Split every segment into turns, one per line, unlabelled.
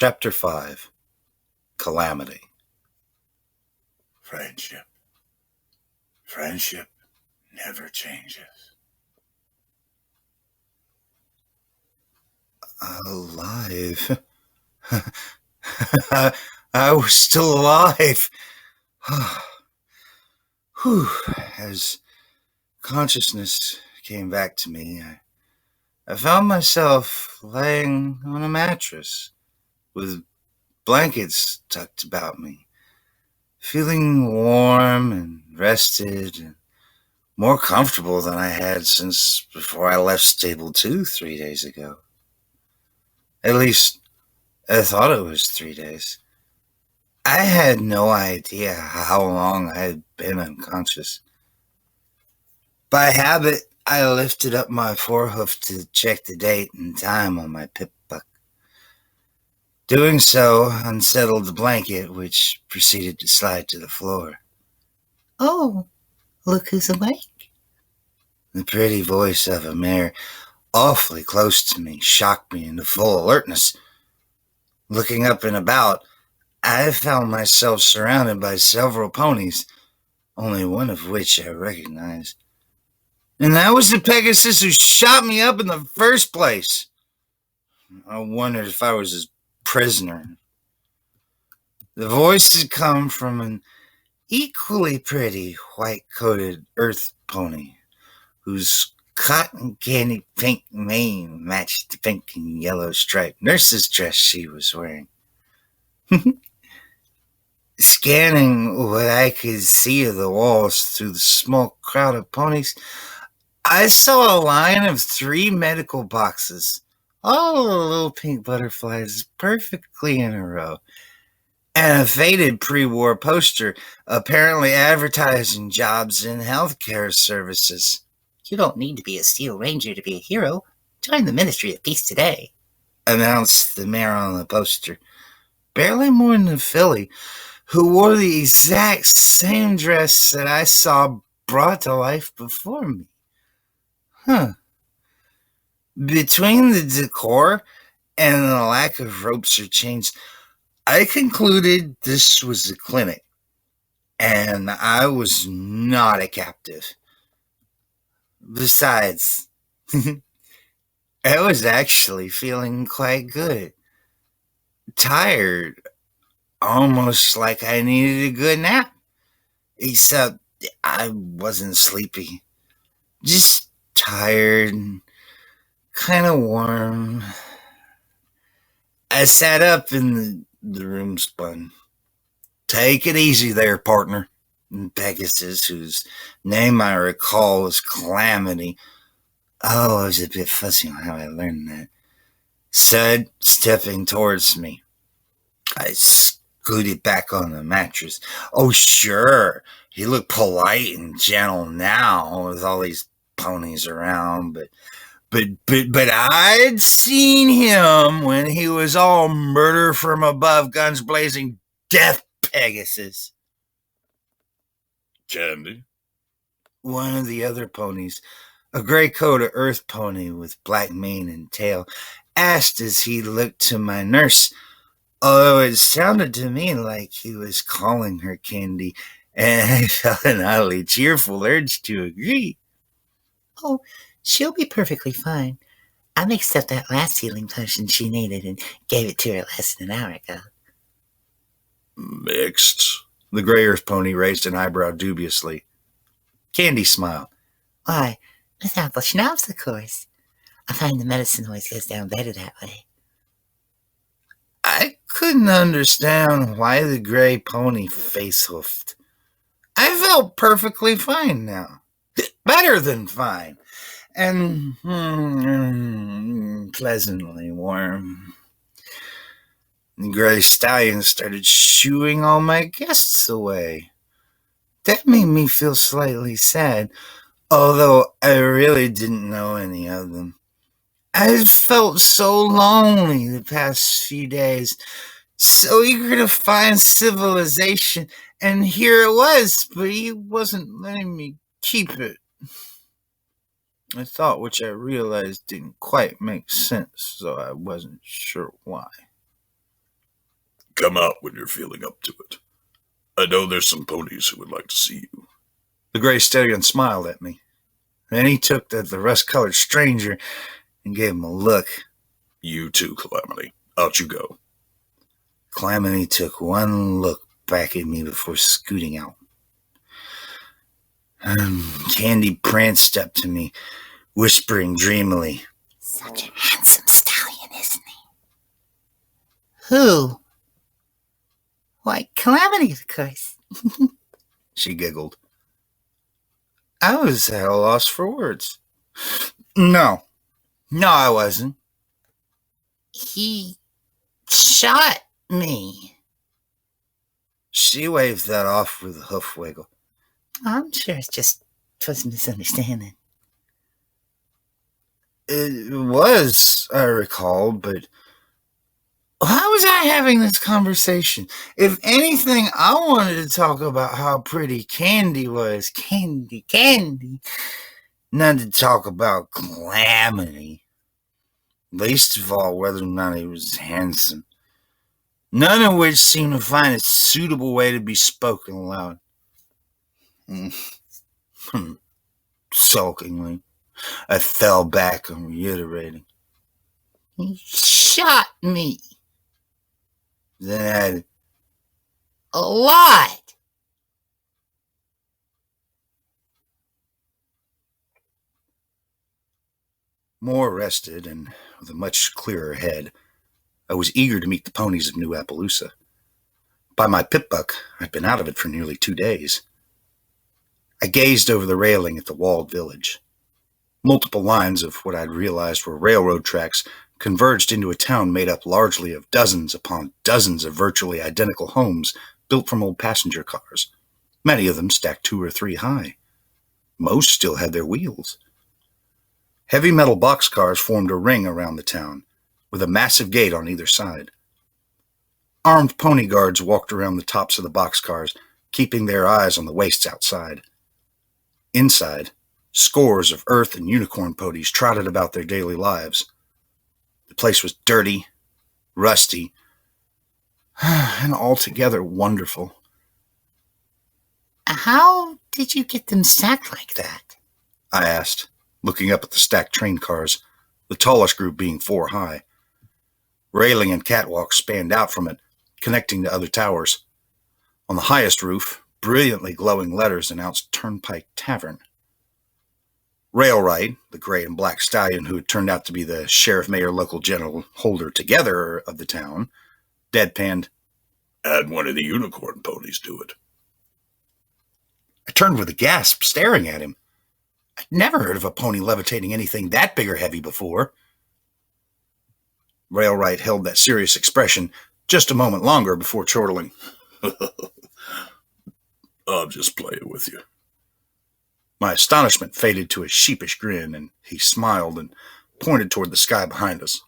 Chapter 5. Calamity.
Friendship. Friendship never changes.
Alive. I was still alive. Whew. As consciousness came back to me, I found myself laying on a mattress with blankets tucked about me, feeling warm and rested and more comfortable than I had since before I left Stable 2 3 days ago. At least, I thought it was 3 days. I had no idea how long I had been unconscious. By habit, I lifted up my forehoof to check the date and time on my pip-buck. Doing so unsettled the blanket, which proceeded to slide to the floor.
"Oh, look who's awake."
The pretty voice of a mare, awfully close to me, shocked me into full alertness. Looking up and about, I found myself surrounded by several ponies, only one of which I recognized. And that was the Pegasus who shot me up in the first place. I wondered if I was his prisoner. The voice had come from an equally pretty white-coated earth pony, whose cotton candy pink mane matched the pink and yellow striped nurse's dress she was wearing. Scanning what I could see of the walls through the small crowd of ponies, I saw a line of 3 medical boxes, all the little pink butterflies perfectly in a row, and a faded pre-war poster apparently advertising jobs in healthcare services.
"You don't need to be a Steel Ranger to be a hero. Join the Ministry of Peace today,"
announced the mayor on the poster, barely more than a filly, who wore the exact same dress that I saw brought to life before me. Between the decor and the lack of ropes or chains, I concluded this was a clinic, and I was not a captive. Besides, I was actually feeling quite good. Tired, almost like I needed a good nap. Except I wasn't sleepy. Just tired and kind of warm. I sat up and the room spun. "Take it easy there, partner." Pegasus, whose name I recall was Calamity. Oh, I was a bit fuzzy on how I learned that. Said, stepping towards me. I scooted back on the mattress. Oh, sure. He looked polite and gentle now with all these ponies around, but I'd seen him when he was all murder from above, guns blazing, death Pegasus.
Candy?
One of the other ponies, a gray-coated earth pony with black mane and tail, asked as he looked to my nurse, although it sounded to me like he was calling her Candy, and I felt an oddly cheerful urge to agree.
"Oh, she'll be perfectly fine. I mixed up that last healing potion she needed and gave it to her less than an hour ago."
Mixed?
The gray earth pony raised an eyebrow dubiously. Candy smiled.
"Why, without the schnapps, of course. I find the medicine always goes down better that way."
I couldn't understand why the gray pony face-hoofed. I felt perfectly fine now. Better than fine. And pleasantly warm. The gray stallion started shooing all my guests away. That made me feel slightly sad, although I really didn't know any of them. I felt so lonely the past few days, so eager to find civilization, and here it was, but he wasn't letting me keep it. A thought which I realized didn't quite make sense, so I wasn't sure why.
Come out when you're feeling up to it. I know there's some ponies who would like to see you.
The gray stallion smiled at me. Then he took the rust-colored stranger and gave him a look.
You too, Calamity. Out you go.
Calamity took one look back at me before scooting out. Candy pranced up to me, whispering dreamily.
Such a handsome stallion, isn't he? Who? Why, Calamity, of course.
She giggled. I was at a loss for words. No, I wasn't.
He shot me.
She waved that off with a hoof wiggle.
I'm sure it's just a misunderstanding.
It was, I recall, but how was I having this conversation? If anything, I wanted to talk about how pretty Candy was. Candy. Not to talk about Calamity. Least of all, whether or not he was handsome. None of which seemed to find a suitable way to be spoken aloud. Sulkingly, I fell back on reiterating.
He shot me.
Then added,
a lot.
More rested and with a much clearer head, I was eager to meet the ponies of New Appaloosa. By my pip-buck, I'd been out of it for nearly 2 days. I gazed over the railing at the walled village. Multiple lines of what I'd realized were railroad tracks converged into a town made up largely of dozens upon dozens of virtually identical homes built from old passenger cars, many of them stacked 2 or 3 high. Most still had their wheels. Heavy metal boxcars formed a ring around the town, with a massive gate on either side. Armed pony guards walked around the tops of the boxcars, keeping their eyes on the wastes outside. Inside, scores of earth and unicorn ponies trotted about their daily lives. The place was dirty, rusty, and altogether wonderful.
How did you get them stacked like that?
I asked, looking up at the stacked train cars, the tallest group being 4 high. Railing and catwalks spanned out from it, connecting to other towers. On the highest roof, brilliantly glowing letters announced Turnpike Tavern. Railright, the gray and black stallion who had turned out to be the sheriff, mayor, local general holder together of the town, deadpanned,
Add one of the unicorn ponies to it.
I turned with a gasp, staring at him. I'd never heard of a pony levitating anything that big or heavy before. Railright held that serious expression just a moment longer before chortling.
I'm just playing with you.
My astonishment faded to a sheepish grin, and he smiled and pointed toward the sky behind us.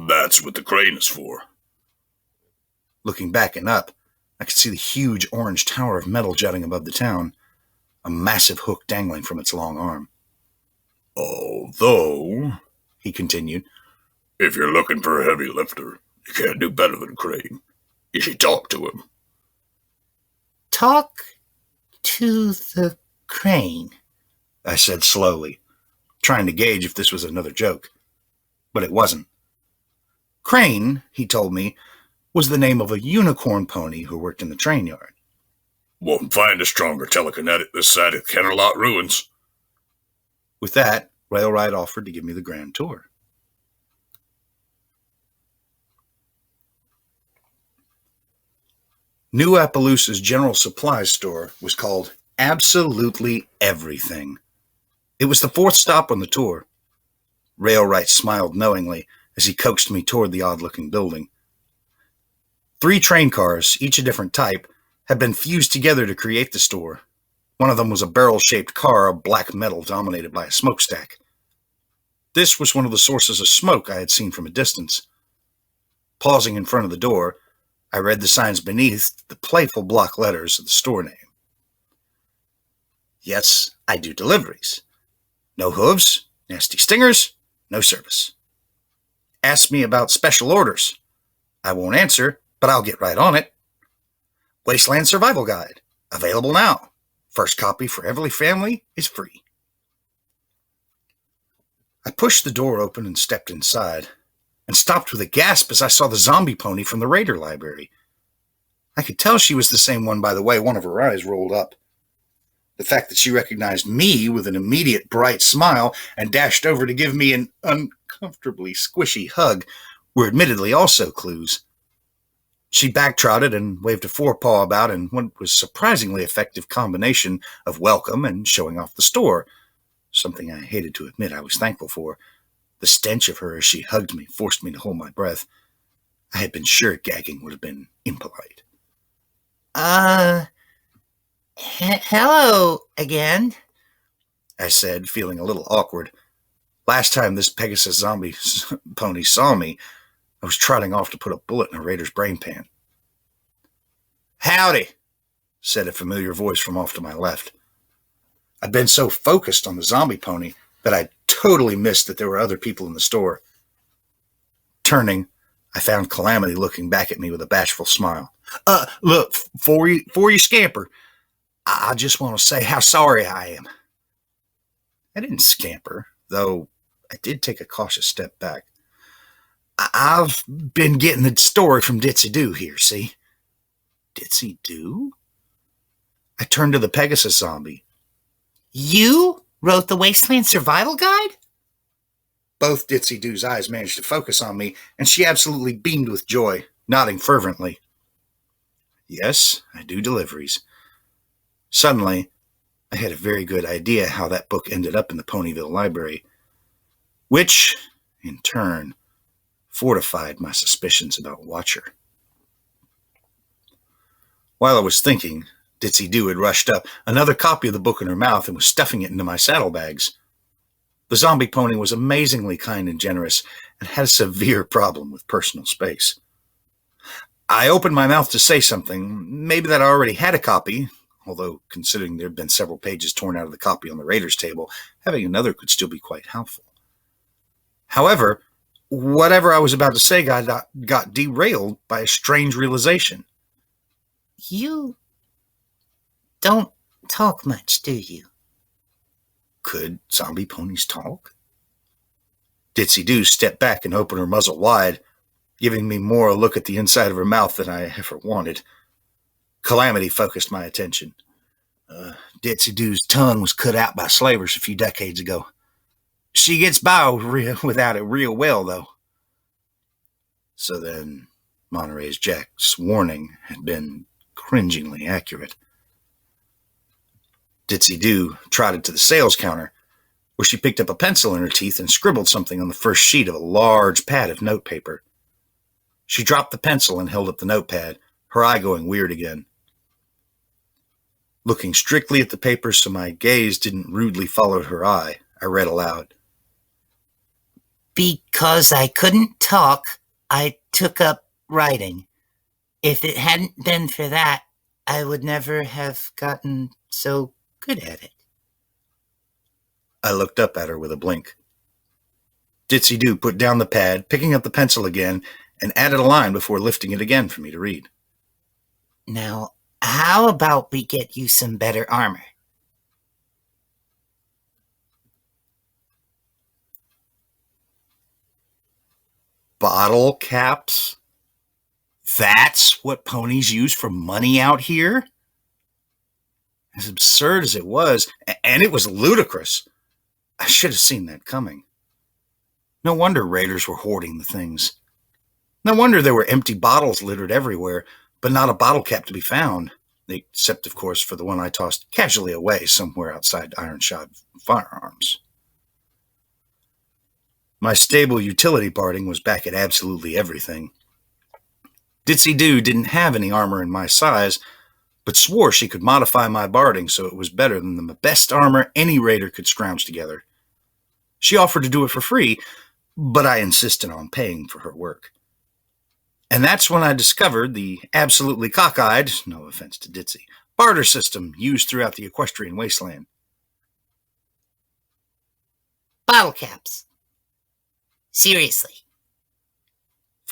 That's what the crane is for.
Looking back and up, I could see the huge orange tower of metal jutting above the town, a massive hook dangling from its long arm.
Although,
he continued,
if you're looking for a heavy lifter, you can't do better than Crane. You should talk to him.
Talk to the crane,
I said slowly, trying to gauge if this was another joke. But it wasn't. Crane, he told me, was the name of a unicorn pony who worked in the train yard.
Won't find a stronger telekinetic this side of Kennerlot Ruins.
With that, Railright offered to give me the grand tour. New Appaloosa's general supplies store was called Absolutely Everything. It was the 4th stop on the tour. Railright smiled knowingly as he coaxed me toward the odd-looking building. 3 train cars, each a different type, had been fused together to create the store. One of them was a barrel-shaped car of black metal dominated by a smokestack. This was one of the sources of smoke I had seen from a distance. Pausing in front of the door, I read the signs beneath the playful block letters of the store name. Yes, I do deliveries. No hooves, nasty stingers, no service. Ask me about special orders. I won't answer but I'll get right on it. Wasteland Survival Guide. Available now. First copy for every family is free. I pushed the door open and stepped inside, and stopped with a gasp as I saw the zombie pony from the Raider library. I could tell she was the same one by the way one of her eyes rolled up. The fact that she recognized me with an immediate bright smile and dashed over to give me an uncomfortably squishy hug were admittedly also clues. She backtrotted and waved a forepaw about in what was surprisingly effective combination of welcome and showing off the store, something I hated to admit I was thankful for. The stench of her as she hugged me forced me to hold my breath. I had been sure gagging would have been impolite.
Hello again,
I said, feeling a little awkward. Last time this Pegasus zombie pony saw me, I was trotting off to put a bullet in a Raider's brain pan. Howdy, said a familiar voice from off to my left. I'd been so focused on the zombie pony that I'd totally missed that there were other people in the store. Turning, I found Calamity looking back at me with a bashful smile. Look, before you scamper, I just want to say how sorry I am. I didn't scamper, though I did take a cautious step back. I've been getting the story from Ditsy Doo here, see? Ditsy Doo? I turned to the Pegasus zombie.
You wrote the Wasteland Survival Guide?
Both Ditsy Doo's eyes managed to focus on me, and she absolutely beamed with joy, nodding fervently. Yes, I do deliveries. Suddenly, I had a very good idea how that book ended up in the Ponyville library, which, in turn, fortified my suspicions about Watcher. While I was thinking, Ditsy Doo had rushed up, another copy of the book in her mouth, and was stuffing it into my saddlebags. The zombie pony was amazingly kind and generous, and had a severe problem with personal space. I opened my mouth to say something, maybe that I already had a copy, although considering there had been several pages torn out of the copy on the Raiders table, having another could still be quite helpful. However, whatever I was about to say got derailed by a strange realization.
You don't talk much, do you?
Could zombie ponies talk? Ditsy Doo stepped back and opened her muzzle wide, giving me more a look at the inside of her mouth than I ever wanted. Calamity focused my attention. Ditsy Doo's tongue was cut out by slavers a few decades ago. She gets by without it real well, though. So then, Monterey's Jack's warning had been cringingly accurate. Ditsy Doo trotted to the sales counter, where she picked up a pencil in her teeth and scribbled something on the first sheet of a large pad of notepaper. She dropped the pencil and held up the notepad, her eye going weird again. Looking strictly at the paper so my gaze didn't rudely follow her eye, I read aloud.
Because I couldn't talk, I took up writing. If it hadn't been for that, I would never have gotten so good at it.
I looked up at her with a blink. Ditsy Doo put down the pad, picking up the pencil again, and added a line before lifting it again for me to read.
Now, how about we get you some better armor?
Bottle caps? That's what ponies use for money out here? As absurd as it was, and it was ludicrous, I should have seen that coming. No wonder raiders were hoarding the things. No wonder there were empty bottles littered everywhere, but not a bottle cap to be found, except, of course, for the one I tossed casually away somewhere outside Ironshod Firearms. My stable utility parting was back at absolutely everything. Ditsy Doo didn't have any armor in my size, but swore she could modify my barding so it was better than the best armor any raider could scrounge together. She offered to do it for free, but I insisted on paying for her work. And that's when I discovered the absolutely cockeyed, no offense to Ditsy, barter system used throughout the Equestrian wasteland.
Bottle caps. Seriously.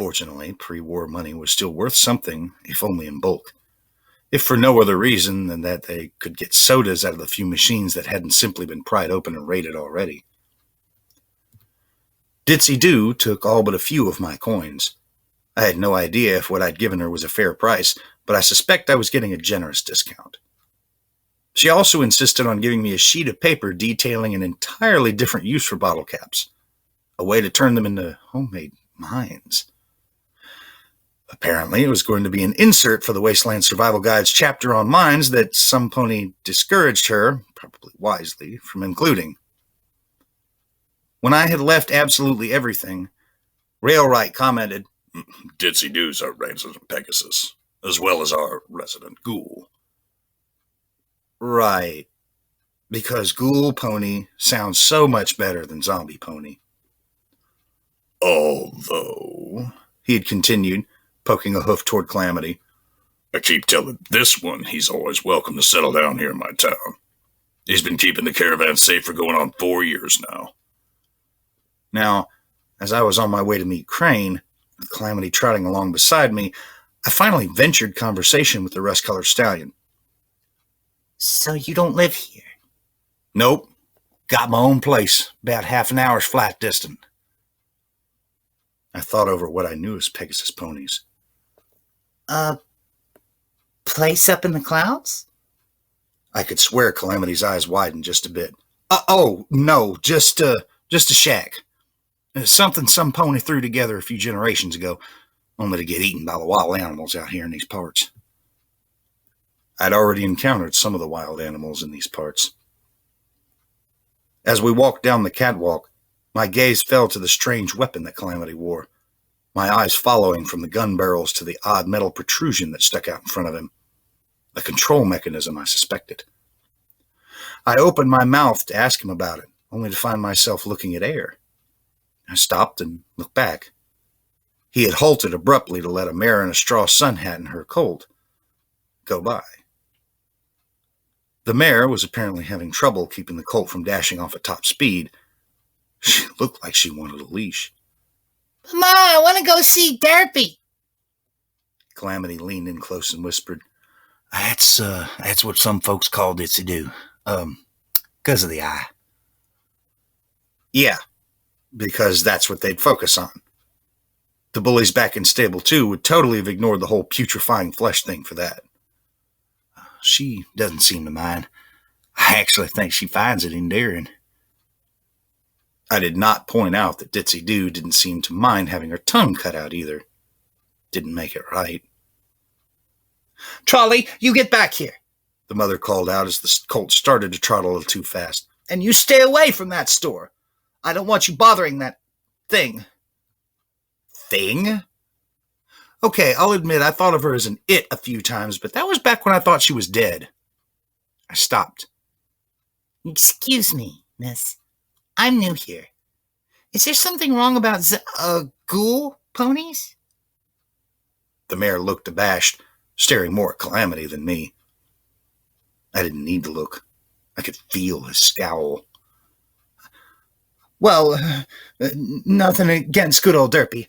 Fortunately, pre-war money was still worth something, if only in bulk. If for no other reason than that they could get sodas out of the few machines that hadn't simply been pried open and raided already. Ditsy Doo took all but a few of my coins. I had no idea if what I'd given her was a fair price, but I suspect I was getting a generous discount. She also insisted on giving me a sheet of paper detailing an entirely different use for bottle caps, a way to turn them into homemade mines. Apparently, it was going to be an insert for the Wasteland Survival Guide's chapter on mines that some pony discouraged her, probably wisely, from including. When I had left absolutely everything, Railright commented,
Ditsy Doo's our resident Pegasus, as well as our resident ghoul.
Right, because ghoul pony sounds so much better than zombie pony.
Although,
he had continued, poking a hoof toward Calamity,
I keep telling this one he's always welcome to settle down here in my town. He's been keeping the caravan safe for going on 4 years now.
Now, as I was on my way to meet Crane, with Calamity trotting along beside me, I finally ventured conversation with the rust-colored stallion.
So you don't live here?
Nope. Got my own place, about half an hour's flight distant. I thought over what I knew as Pegasus ponies.
A place up in the clouds?
I could swear Calamity's eyes widened just a bit. No, just a shack. Something some pony threw together a few generations ago, only to get eaten by the wild animals out here in these parts. I'd already encountered some of the wild animals in these parts. As we walked down the catwalk, my gaze fell to the strange weapon that Calamity wore, my eyes following from the gun barrels to the odd metal protrusion that stuck out in front of him. A control mechanism, I suspected. I opened my mouth to ask him about it, only to find myself looking at air. I stopped and looked back. He had halted abruptly to let a mare in a straw sun hat and her colt go by. The mare was apparently having trouble keeping the colt from dashing off at top speed. She looked like she wanted a leash.
Mama, I want to go see Derpy.
Calamity leaned in close and whispered, That's what some folks call Ditsy Doo. 'Cause of the eye. Yeah, because that's what they'd focus on. The bullies back in Stable 2 would totally have ignored the whole putrefying flesh thing for that. She doesn't seem to mind. I actually think she finds it endearing. I did not point out that Ditsy Doo didn't seem to mind having her tongue cut out either. Didn't make it right.
Trolley, you get back here,
the mother called out as the colt started to trot a little too fast.
And you stay away from that store. I don't want you bothering that thing.
Thing? Okay, I'll admit I thought of her as an it a few times, but that was back when I thought she was dead. I stopped.
Excuse me, miss. I'm new here. Is there something wrong about ghoul ponies?
The mare looked abashed, staring more at Calamity than me. I didn't need to look. I could feel his scowl.
Well, nothing against good old Derpy.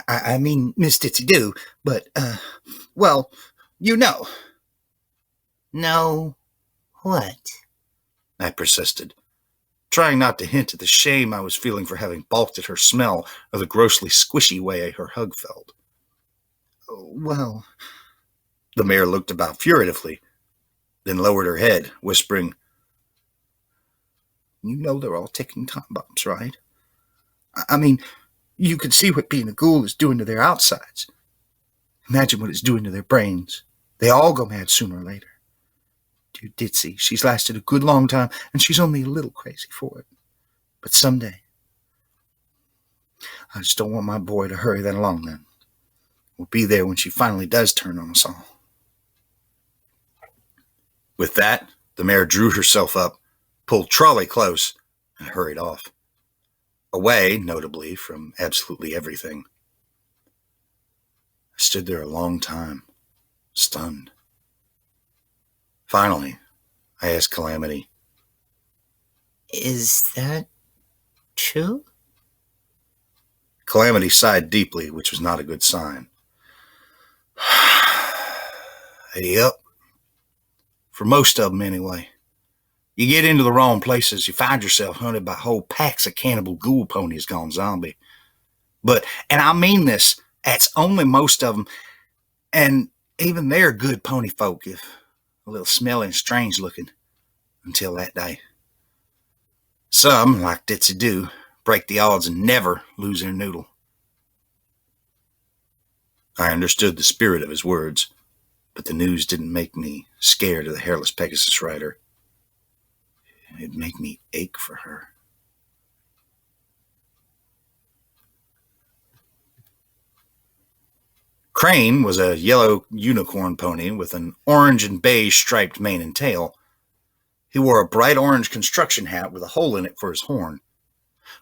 I mean, Miss Ditsy Doo, but, well, you know. Know what?
I persisted, trying not to hint at the shame I was feeling for having balked at her smell or the grossly squishy way her hug felt.
Well,
the mare looked about furtively, then lowered her head, whispering, You know they're all ticking time bombs, right? I mean, you can see what being a ghoul is doing to their outsides. Imagine what it's doing to their brains. They all go mad sooner or later. Dear Ditsy, she's lasted a good long time, and she's only a little crazy for it. But someday, I just don't want my boy to hurry that along then. We'll be there when she finally does turn on us all. With that, the mare drew herself up, pulled Trolley close, and hurried off. Away, notably, from absolutely everything. I stood there a long time, stunned. Finally, I asked Calamity,
Is that true?
Calamity sighed deeply, which was not a good sign. Yep. For most of them, anyway. You get into the wrong places, you find yourself hunted by whole packs of cannibal ghoul ponies gone zombie. But, and I mean this, that's only most of them, and even they're good pony folk, if a little smelly and strange looking, until that day. Some, like Ditsy Do, break the odds and never lose their noodle. I understood the spirit of his words, but the news didn't make me scared of the hairless Pegasus rider. It made me ache for her. Crane was a yellow unicorn pony with an orange and beige striped mane and tail. He wore a bright orange construction hat with a hole in it for his horn.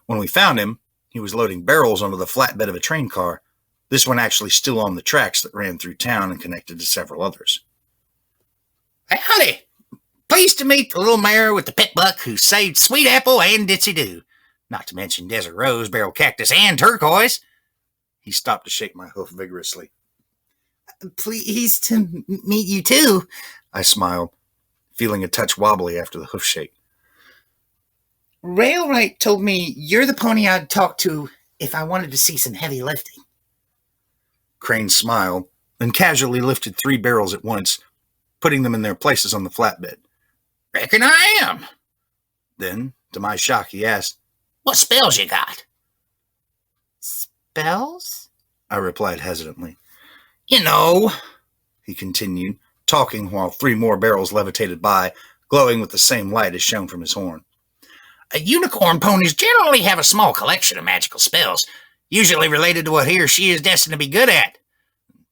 When we found him, he was loading barrels onto the flatbed of a train car, this one actually still on the tracks that ran through town and connected to several others.
Howdy! Pleased to meet the little mare with the pet buck who saved Sweet Apple and Ditsy Do, not to mention Desert Rose, Barrel Cactus, and Turquoise.
He stopped to shake my hoof vigorously.
Pleased to meet you too,
I smiled, feeling a touch wobbly after the hoof shake.
Railwright told me you're the pony I'd talk to if I wanted to see some heavy lifting.
Crane smiled, then casually lifted 3 barrels at once, putting them in their places on the flatbed.
Reckon I am.
Then, to my shock, he asked,
What spells you got? Spells?
I replied hesitantly.
You know,
He continued, talking while 3 more barrels levitated by, glowing with the same light as shone from his horn.
Unicorn ponies generally have a small collection of magical spells, usually related to what he or she is destined to be good at.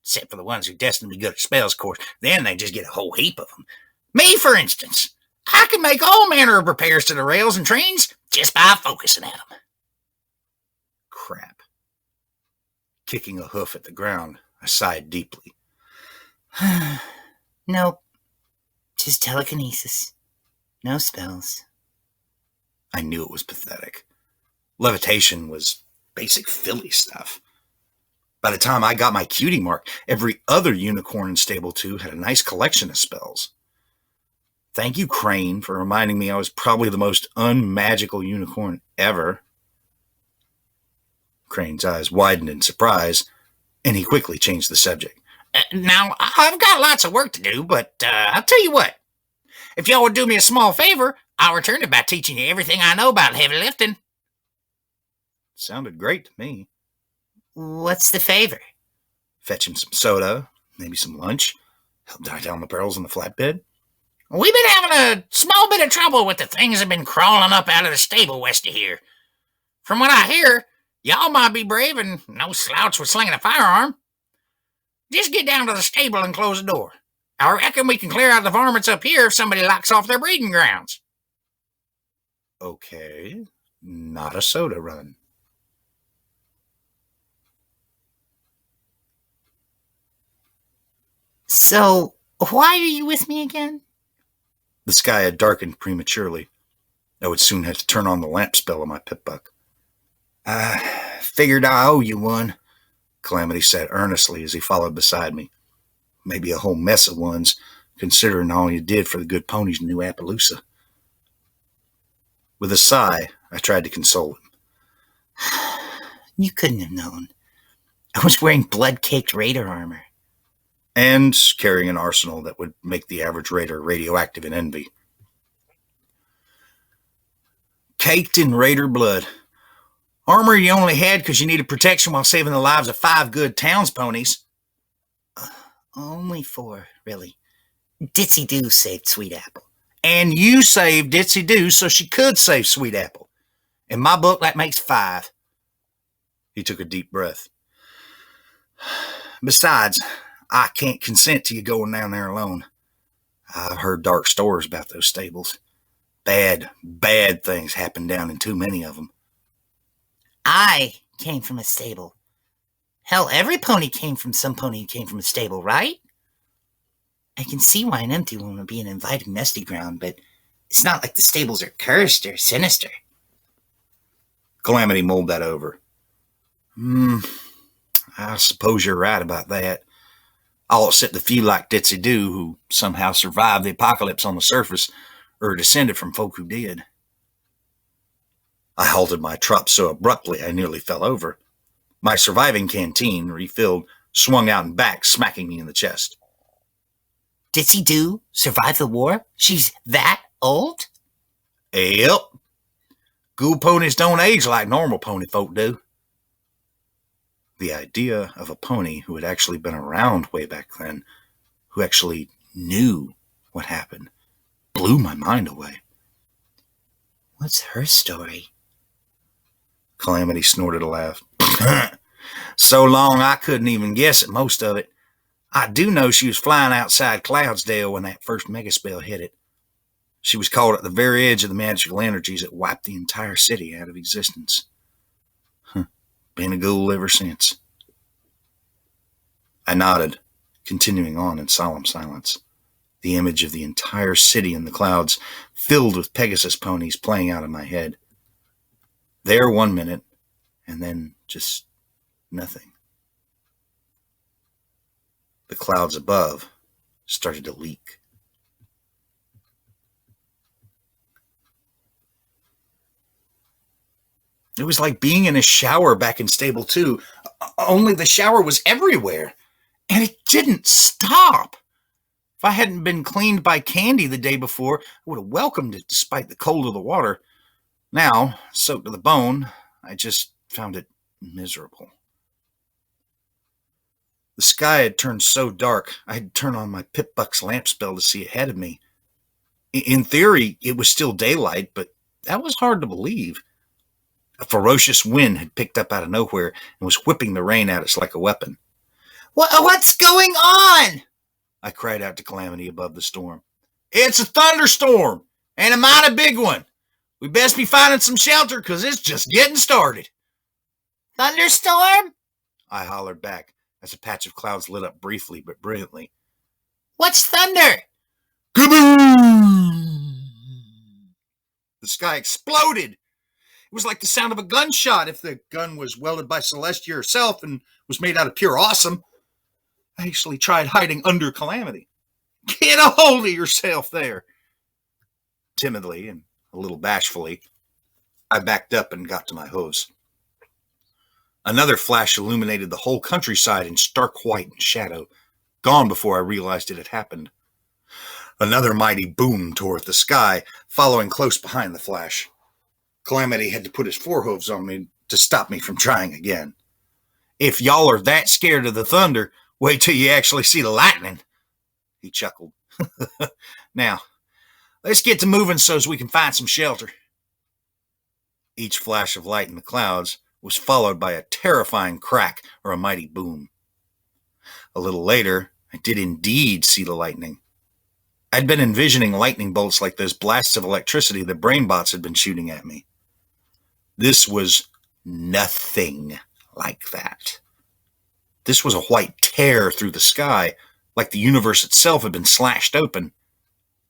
Except for the ones who are destined to be good at spells, of course. Then they just get a whole heap of them. Me, for instance, I can make all manner of repairs to the rails and trains just by focusing at them.
Crap. Kicking a hoof at the ground, I sighed deeply.
Nope. Just telekinesis. No spells.
I knew it was pathetic. Levitation was basic filly stuff. By the time I got my cutie mark, every other unicorn in Stable 2 had a nice collection of spells. Thank you, Crane, for reminding me I was probably the most unmagical unicorn ever. Crane's eyes widened in surprise, and he quickly changed the subject.
Now, I've got lots of work to do, but I'll tell you what. If y'all would do me a small favor, I'll return it by teaching you everything I know about heavy lifting.
Sounded great to me.
What's the favor?
Fetch him some soda, maybe some lunch, help dry down the barrels on the flatbed.
We've been having a small bit of trouble with the things that have been crawling up out of the stable west of here. From what I hear, y'all might be brave and no slouch with slinging a firearm. Just get down to the stable and close the door. I reckon we can clear out the varmints up here if somebody locks off their breeding grounds.
Okay, not a soda run.
So, why are you with me again?
The sky had darkened prematurely. I would soon have to turn on the lamp spell of my pip-buck. I figured I owe you one, Calamity said earnestly as he followed beside me. Maybe a whole mess of ones, considering all you did for the good ponies in New Appaloosa. With a sigh, I tried to console him.
You couldn't have known. I was wearing blood-caked raider armor.
And carrying an arsenal that would make the average raider radioactive in envy. Caked in raider blood. Armor you only had because you needed protection while saving the lives of 5 good towns ponies.
Only 4, really. Ditsy Do saved Sweet Apple.
And you saved Ditsy Do so she could save Sweet Apple. In my book, that makes 5. He took a deep breath. Besides, I can't consent to you going down there alone. I've heard dark stories about those stables. Bad, bad things happen down in too many of them.
I came from a stable. Hell, every pony came from some pony who came from a stable, right? I can see why an empty one would be an inviting nesting ground, but it's not like the stables are cursed or sinister.
Calamity mulled that over.
I suppose you're right about that. All except the few like Ditsy Do who somehow survived the apocalypse on the surface or descended from folk who did. I halted my trot so abruptly I nearly fell over. My surviving canteen, refilled, swung out and back, smacking me in the chest.
Ditsy Do survive the war? She's that old?
Yep. Ghoul ponies don't age like normal pony folk do. The idea of a pony who had actually been around way back then, who actually knew what happened, blew my mind away.
What's her story?
Calamity snorted a laugh. So long I couldn't even guess at most of it. I do know she was flying outside Cloudsdale when that first megaspell hit it. She was caught at the very edge of the magical energies that wiped the entire city out of existence. Been a ghoul ever since. I nodded, continuing on in solemn silence, the image of the entire city in the clouds filled with Pegasus ponies playing out in my head. There 1 minute, and then just nothing. The clouds above started to leak. It was like being in a shower back in Stable 2, only the shower was everywhere, and it didn't stop. If I hadn't been cleaned by Candy the day before, I would have welcomed it despite the cold of the water. Now, soaked to the bone, I just found it miserable. The sky had turned so dark, I had to turn on my Pip-Buck's lamp spell to see ahead of me. In theory, it was still daylight, but that was hard to believe. A ferocious wind had picked up out of nowhere and was whipping the rain at us like a weapon.
What's going on?
I cried out to Calamity above the storm. It's a thunderstorm, and a mighty big one. We best be finding some shelter, because it's just getting started.
Thunderstorm?
I hollered back as a patch of clouds lit up briefly but brilliantly.
What's thunder?
Kaboom! The sky exploded. It was like the sound of a gunshot if the gun was welded by Celestia herself and was made out of pure awesome. I actually tried hiding under Calamity. Get a hold of yourself there. Timidly and a little bashfully, I backed up and got to my hose. Another flash illuminated the whole countryside in stark white and shadow, gone before I realized it had happened. Another mighty boom tore at the sky, following close behind the flash. Calamity had to put his forehooves on me to stop me from trying again. If y'all are that scared of the thunder, wait till you actually see the lightning, he chuckled. Now, let's get to moving so as we can find some shelter. Each flash of light in the clouds was followed by a terrifying crack or a mighty boom. A little later, I did indeed see the lightning. I'd been envisioning lightning bolts like those blasts of electricity the brainbots had been shooting at me. This was nothing like that. This was a white tear through the sky, like the universe itself had been slashed open.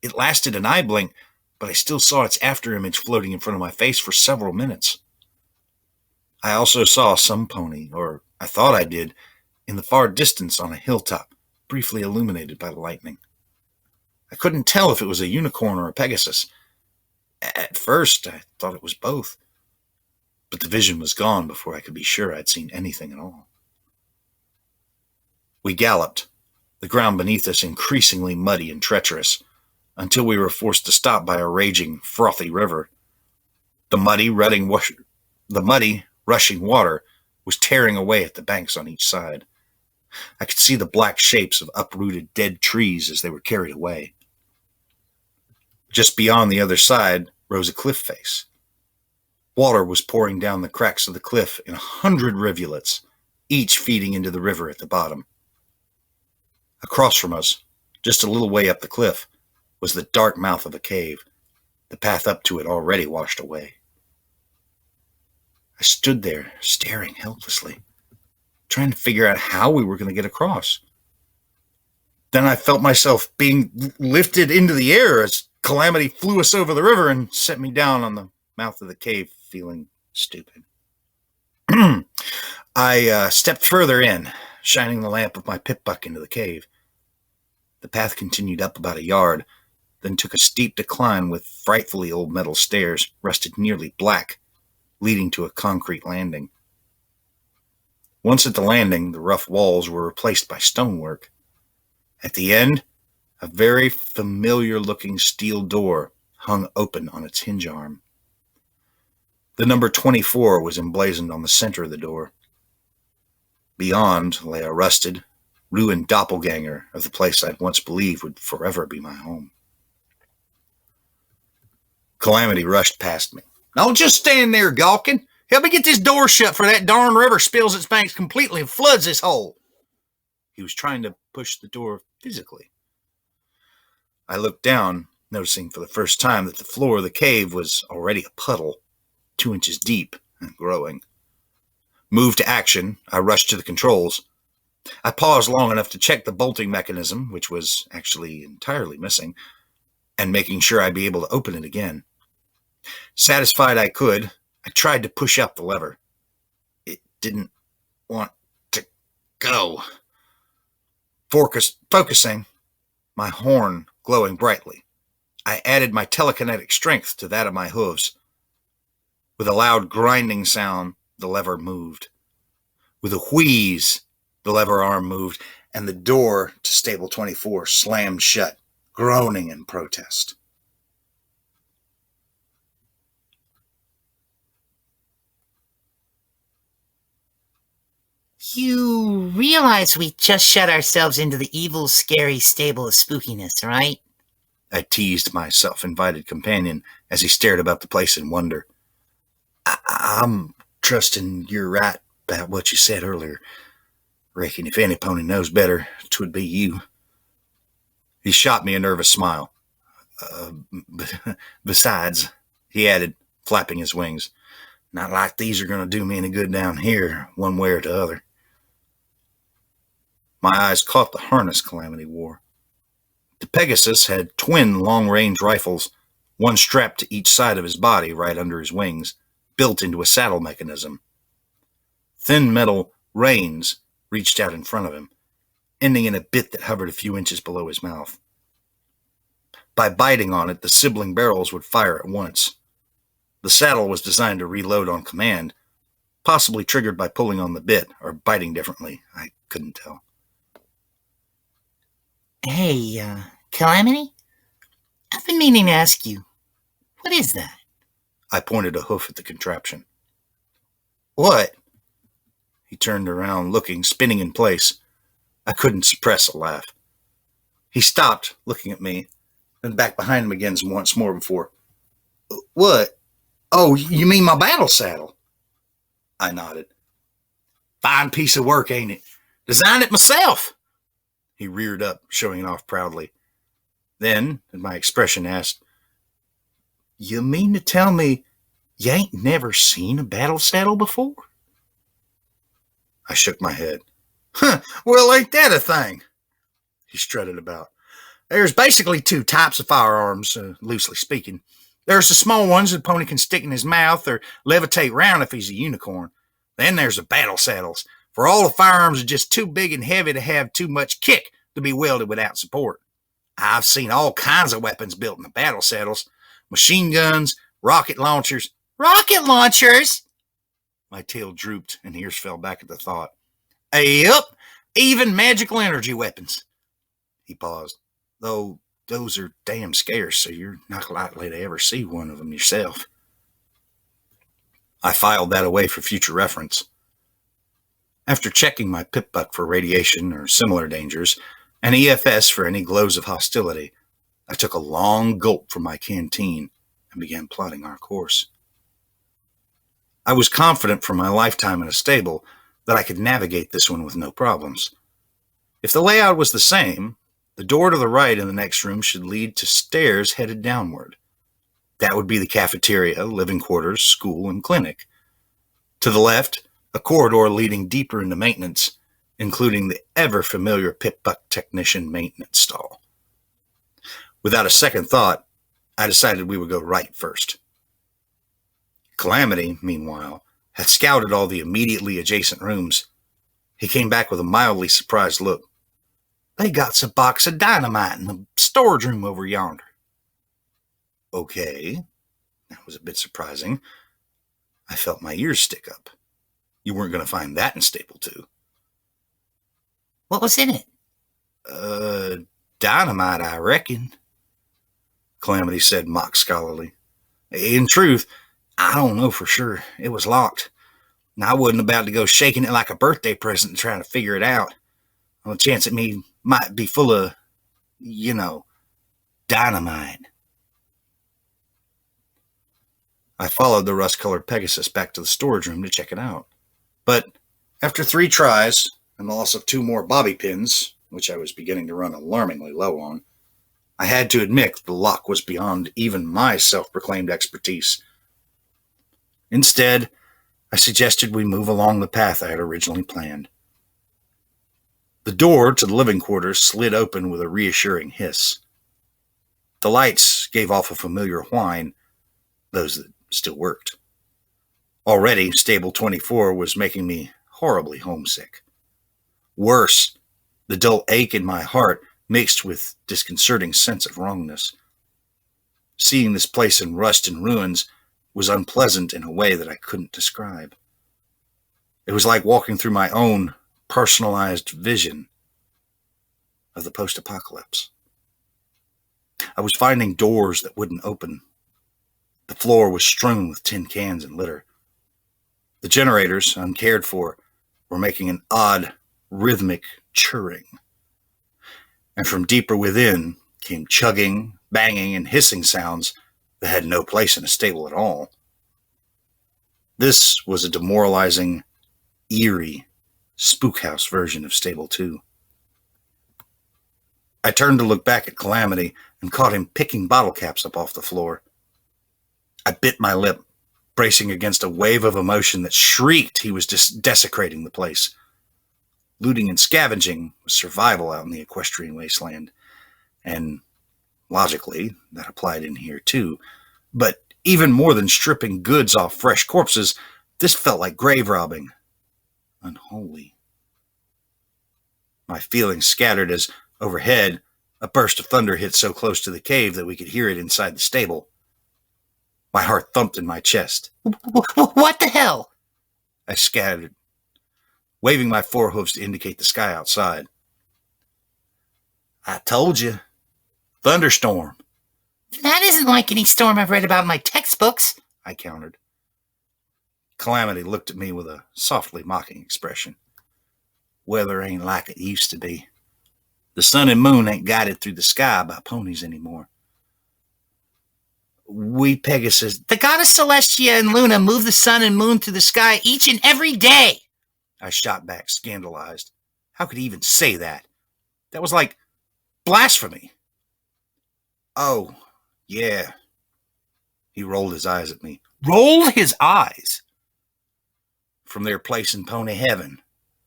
It lasted an eye blink, but I still saw its afterimage floating in front of my face for several minutes. I also saw some pony, or I thought I did, in the far distance on a hilltop, briefly illuminated by the lightning. I couldn't tell if it was a unicorn or a Pegasus. At first, I thought it was both, but the vision was gone before I could be sure I'd seen anything at all. We galloped, the ground beneath us increasingly muddy and treacherous, until we were forced to stop by a raging, frothy river. The muddy, rushing water was tearing away at the banks on each side. I could see the black shapes of uprooted dead trees as they were carried away. Just beyond the other side rose a cliff face. Water was pouring down the cracks of the cliff in 100 rivulets, each feeding into the river at the bottom. Across from us, just a little way up the cliff, was the dark mouth of a cave, the path up to it already washed away. I stood there, staring helplessly, trying to figure out how we were going to get across. Then I felt myself being lifted into the air as Calamity flew us over the river and set me down on the mouth of the cave, feeling stupid. I stepped further in, shining the lamp of my pip-buck into the cave. The path continued up about a yard, then took a steep decline with frightfully old metal stairs, rusted nearly black, leading to a concrete landing. Once at the landing, the rough walls were replaced by stonework. At the end, a very familiar-looking steel door hung open on its hinge arm. The number 24 was emblazoned on the center of the door. Beyond lay a rusted, ruined doppelganger of the place I'd once believed would forever be my home. Calamity rushed past me.
Don't just stand there gawking. Help me get this door shut for that darn river spills its banks completely and floods this hole.
He was trying to push the door physically. I looked down, noticing for the first time that the floor of the cave was already a puddle, 2 inches deep and growing. Moved to action, I rushed to the controls. I paused long enough to check the bolting mechanism, which was actually entirely missing, and making sure I'd be able to open it again. Satisfied I could, I tried to push up the lever. It didn't want to go. Focusing, my horn glowing brightly, I added my telekinetic strength to that of my hooves. With a loud grinding sound, the lever moved. With a wheeze, the lever arm moved, and the door to Stable 24 slammed shut, groaning in protest.
You realize we just shut ourselves into the evil, scary stable of spookiness, right?
I teased my self-invited companion as he stared about the place in wonder. I'm trusting you're right about what you said earlier. Reckon if any pony knows better, 'twould be you. He shot me a nervous smile. Besides, he added, flapping his wings, not like these are going to do me any good down here, one way or the other. My eyes caught the harness Calamity wore. The Pegasus had twin long-range rifles, one strapped to each side of his body right under his wings, built into a saddle mechanism. Thin metal reins reached out in front of him, ending in a bit that hovered a few inches below his mouth. By biting on it, the sibling barrels would fire at once. The saddle was designed to reload on command, possibly triggered by pulling on the bit or biting differently. I couldn't tell.
Hey, Calamity? I've been meaning to ask you, what is that?
I pointed a hoof at the contraption. What? He turned around, looking, spinning in place. I couldn't suppress a laugh. He stopped, looking at me, then back behind him again once more before. What? Oh, you mean my battle saddle? I nodded. Fine piece of work, ain't it? Designed it myself. He reared up, showing it off proudly. Then, at my expression, asked, You mean to tell me you ain't never seen a battle saddle before? I shook my head. Huh, well, ain't that a thing? He strutted about. There's basically two types of firearms, loosely speaking. There's the small ones that a pony can stick in his mouth or levitate round if he's a unicorn. Then there's the battle saddles. For all the firearms are just too big and heavy to have too much kick to be wielded without support. I've seen all kinds of weapons built in the battle saddles. Machine guns, rocket launchers.
Rocket launchers?
My tail drooped and ears fell back at the thought. Yep, even magical energy weapons. He paused. Though those are damn scarce, so you're not likely to ever see one of them yourself. I filed that away for future reference. After checking my pip-buck for radiation or similar dangers, and EFS for any glows of hostility, I took a long gulp from my canteen and began plotting our course. I was confident from my lifetime in a stable that I could navigate this one with no problems. If the layout was the same, the door to the right in the next room should lead to stairs headed downward. That would be the cafeteria, living quarters, school, and clinic. To the left, a corridor leading deeper into maintenance, including the ever-familiar pip-buck technician maintenance stall. Without a second thought, I decided we would go right first. Calamity, meanwhile, had scouted all the immediately adjacent rooms. He came back with a mildly surprised look. They got a box of dynamite in the storage room over yonder. Okay, that was a bit surprising. I felt my ears stick up. You weren't going to find that in Stable 2.
What was in it?
Dynamite, I reckon, Calamity said mock scholarly. In truth, I don't know for sure. It was locked. And I wasn't about to go shaking it like a birthday present and trying to figure it out. On the chance it might be full of, dynamite. I followed the rust-colored Pegasus back to the storage room to check it out. But after 3 tries and the loss of 2 more bobby pins, which I was beginning to run alarmingly low on, I had to admit the lock was beyond even my self-proclaimed expertise. Instead, I suggested we move along the path I had originally planned. The door to the living quarters slid open with a reassuring hiss. The lights gave off a familiar whine, those that still worked. Already, Stable 24 was making me horribly homesick. Worse, the dull ache in my heart mixed with disconcerting sense of wrongness. Seeing this place in rust and ruins was unpleasant in a way that I couldn't describe. It was like walking through my own personalized vision of the post-apocalypse. I was finding doors that wouldn't open. The floor was strewn with tin cans and litter. The generators, uncared for, were making an odd, rhythmic churring. And from deeper within came chugging, banging, and hissing sounds that had no place in a stable at all. This was a demoralizing, eerie, spookhouse version of Stable 2. I turned to look back at Calamity and caught him picking bottle caps up off the floor. I bit my lip, bracing against a wave of emotion that shrieked he was desecrating the place. Looting and scavenging was survival out in the equestrian wasteland, and logically, that applied in here too. But even more than stripping goods off fresh corpses, this felt like grave robbing. Unholy. My feelings scattered as, overhead, a burst of thunder hit so close to the cave that we could hear it inside the stable. My heart thumped in my chest.
What the hell?
I scattered, waving my forehoofs to indicate the sky outside. I told you. Thunderstorm.
That isn't like any storm I've read about in my textbooks,
I countered. Calamity looked at me with a softly mocking expression. Weather ain't like it used to be. The sun and moon ain't guided through the sky by ponies anymore. We Pegasus...
The goddess Celestia and Luna move the sun and moon through the sky each and every day,
I shot back, scandalized. How could he even say that? That was like blasphemy. Oh, yeah. He rolled his eyes at me. Rolled his eyes? From their place in pony heaven.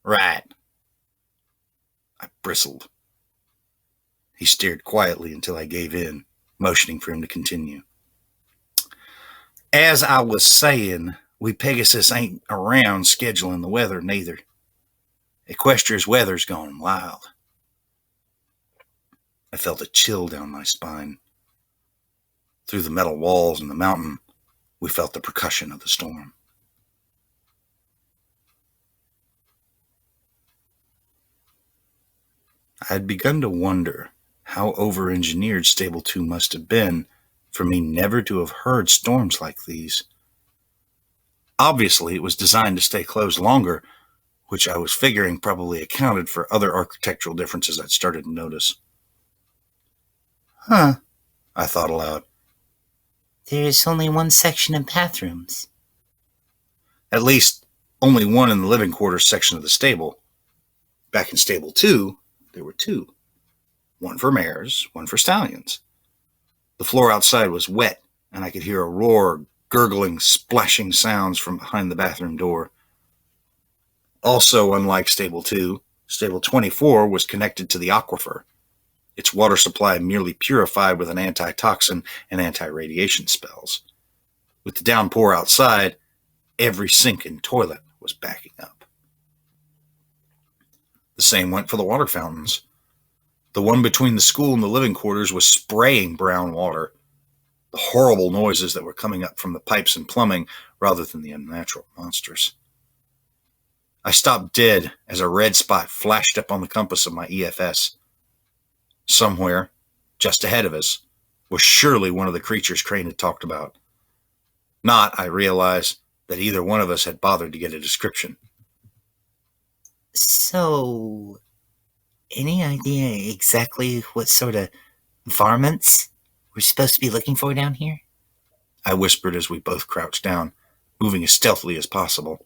Right. I bristled. He stared quietly until I gave in, motioning for him to continue. As I was saying, we Pegasus ain't around scheduling the weather neither. Equestria's weather's gone wild. I felt a chill down my spine. Through the metal walls and the mountain, we felt the percussion of the storm. I had begun to wonder how over-engineered Stable 2 must have been for me never to have heard storms like these. Obviously, it was designed to stay closed longer, which I was figuring probably accounted for other architectural differences I'd started to notice. Huh, I thought aloud.
There's only one section of bathrooms.
At least, only one in the living quarters section of the stable. Back in Stable 2, there were 2. One for mares, one for stallions. The floor outside was wet, and I could hear a roar, gurgling, splashing sounds from behind the bathroom door. Also, unlike Stable 2, Stable 24 was connected to the aquifer, its water supply merely purified with an antitoxin and anti-radiation spells. With the downpour outside,
every sink and toilet was backing up. The same went for the water fountains. The one between the school and the living quarters was spraying brown water. The horrible noises that were coming up from the pipes and plumbing rather than the unnatural monsters. I stopped dead as a red spot flashed up on the compass of my EFS. Somewhere, just ahead of us, was surely one of the creatures Crane had talked about. Not, I realized, that either one of us had bothered to get a description.
So, any idea exactly what sort of varmints we're supposed to be looking for down here?
I whispered as we both crouched down, moving as stealthily as possible.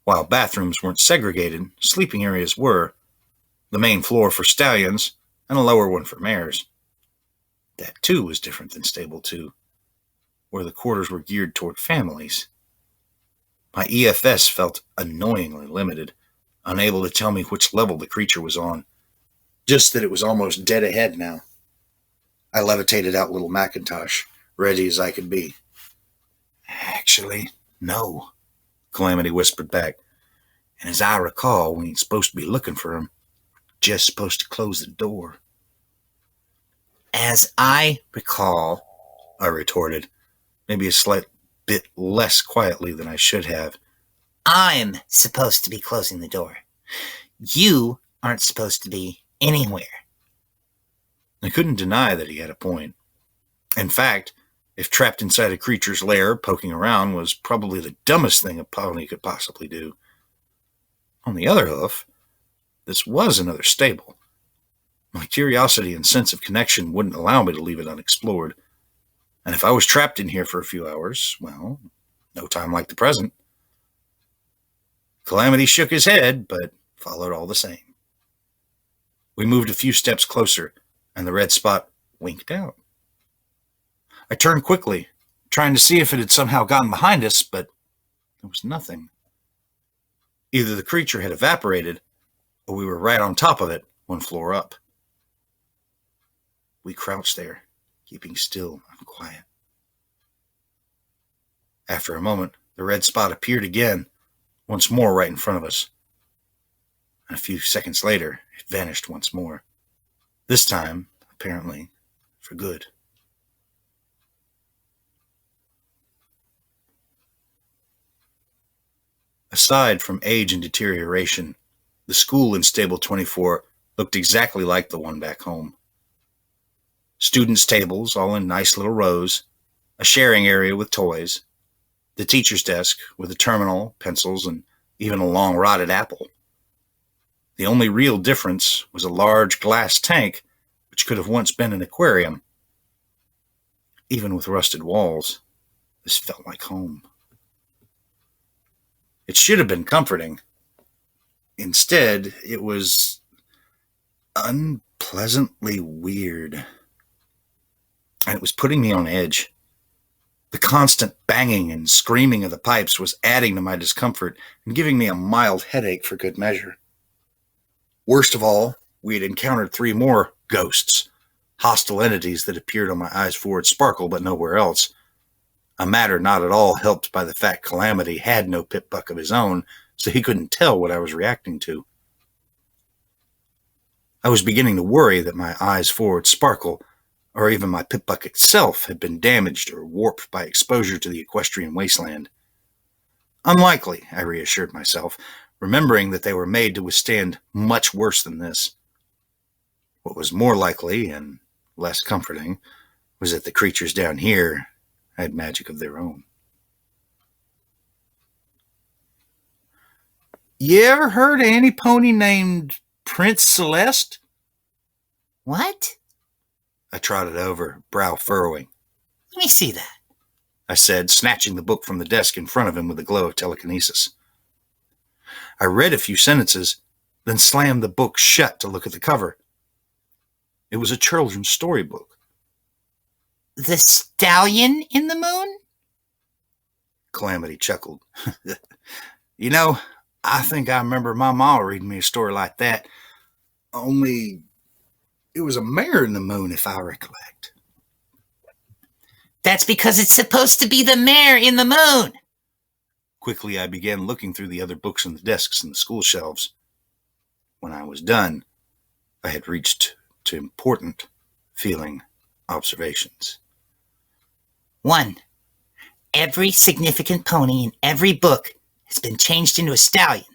While bathrooms weren't segregated, sleeping areas were. The main floor for stallions and a lower one for mares. That, too, was different than Stable 2, where the quarters were geared toward families. My EFS felt annoyingly limited, unable to tell me which level the creature was on, just that it was almost dead ahead now. I levitated out little Macintosh, ready as I could be. Actually, no, Calamity whispered back. And as I recall, we ain't supposed to be looking for him. Just supposed to close the door.
As I recall,
I retorted, maybe a slight bit less quietly than I should have.
I'm supposed to be closing the door. You aren't supposed to be anywhere.
I couldn't deny that he had a point. In fact, if trapped inside a creature's lair, poking around was probably the dumbest thing a pony could possibly do. On the other hoof, this was another stable. My curiosity and sense of connection wouldn't allow me to leave it unexplored. And if I was trapped in here for a few hours, well, no time like the present. Calamity shook his head, but followed all the same. We moved a few steps closer, and the red spot winked out. I turned quickly, trying to see if it had somehow gotten behind us, but there was nothing. Either the creature had evaporated, or we were right on top of it, one floor up. We crouched there, keeping still and quiet. After a moment, the red spot appeared again, once more right in front of us. And a few seconds later, it vanished once more. This time, apparently, for good. Aside from age and deterioration, the school in Stable 24 looked exactly like the one back home. Students' tables, all in nice little rows, a sharing area with toys, the teacher's desk with a terminal, pencils, and even a long rotted apple. The only real difference was a large glass tank, which could have once been an aquarium. Even with rusted walls, this felt like home. It should have been comforting. Instead, it was unpleasantly weird. And it was putting me on edge. The constant banging and screaming of the pipes was adding to my discomfort and giving me a mild headache for good measure. Worst of all, we had encountered 3 more ghosts, hostile entities that appeared on my eyes forward sparkle but nowhere else, a matter not at all helped by the fact Calamity had no pip buck of his own, so he couldn't tell what I was reacting to. I was beginning to worry that my eyes forward sparkle, or even my pip buck itself, had been damaged or warped by exposure to the equestrian wasteland. Unlikely, I reassured myself, remembering that they were made to withstand much worse than this. What was more likely, and less comforting, was that the creatures down here had magic of their own. You ever heard of any pony named Prince Celeste?
What?
I trotted over, brow furrowing.
Let me see that,
I said, snatching the book from the desk in front of him with a glow of telekinesis. I read a few sentences, then slammed the book shut to look at the cover. It was a children's storybook.
The stallion in the moon?
Calamity chuckled. You know, I think I remember my ma reading me a story like that. Only it was a mare in the moon, if I recollect.
That's because it's supposed to be the mare in the moon.
Quickly, I began looking through the other books on the desks and the school shelves. When I was done, I had reached to important feeling observations.
1. Every significant pony in every book has been changed into a stallion.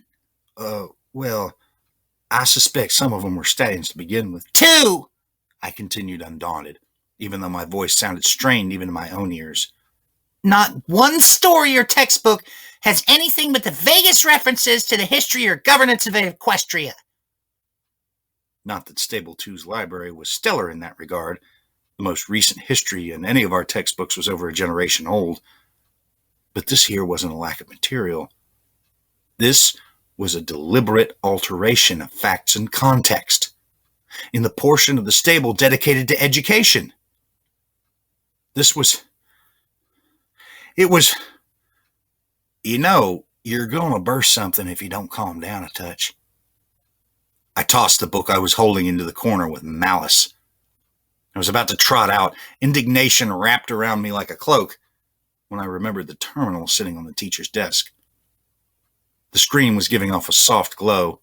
Well, I suspect some of them were stallions to begin with.
2.
I continued undaunted, even though my voice sounded strained even to my own ears.
Not one story or textbook has anything but the vaguest references to the history or governance of Equestria.
Not that Stable 2's library was stellar in that regard. The most recent history in any of our textbooks was over a generation old. But this here wasn't a lack of material. This was a deliberate alteration of facts and context in the portion of the stable dedicated to education. It was, you're going to burst something if you don't calm down a touch. I tossed the book I was holding into the corner with malice. I was about to trot out, indignation wrapped around me like a cloak, when I remembered the terminal sitting on the teacher's desk. The screen was giving off a soft glow.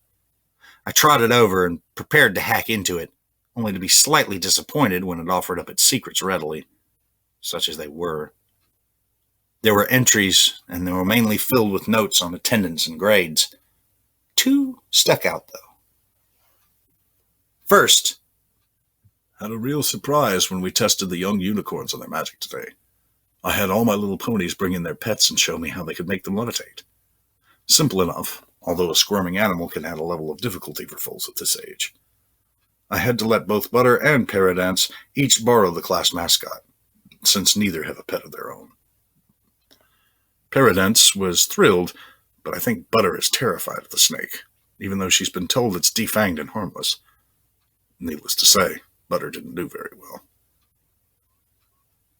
I trotted over and prepared to hack into it, only to be slightly disappointed when it offered up its secrets readily, such as they were. There were entries, and they were mainly filled with notes on attendance and grades. 2 stuck out, though. First,
had a real surprise when we tested the young unicorns on their magic today. I had all my little ponies bring in their pets and show me how they could make them levitate. Simple enough, although a squirming animal can add a level of difficulty for foals at this age. I had to let both Butter and Paradance each borrow the class mascot, since neither have a pet of their own. Paradance was thrilled, but I think Butter is terrified of the snake, even though she's been told it's defanged and harmless. Needless to say, Butter didn't do very well.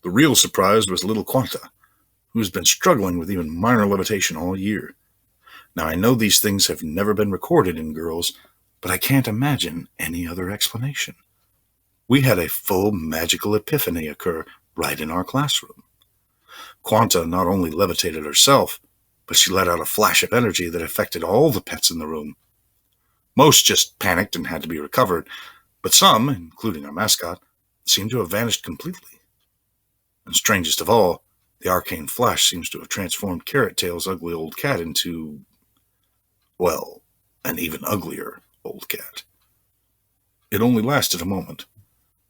The real surprise was little Quanta, who has been struggling with even minor levitation all year. Now, I know these things have never been recorded in girls, but I can't imagine any other explanation. We had a full magical epiphany occur right in our classroom. Quanta not only levitated herself, but she let out a flash of energy that affected all the pets in the room. Most just panicked and had to be recovered, but some, including our mascot, seemed to have vanished completely. And strangest of all, the arcane flash seems to have transformed Carrot Tail's ugly old cat into, well, an even uglier old cat. It only lasted a moment.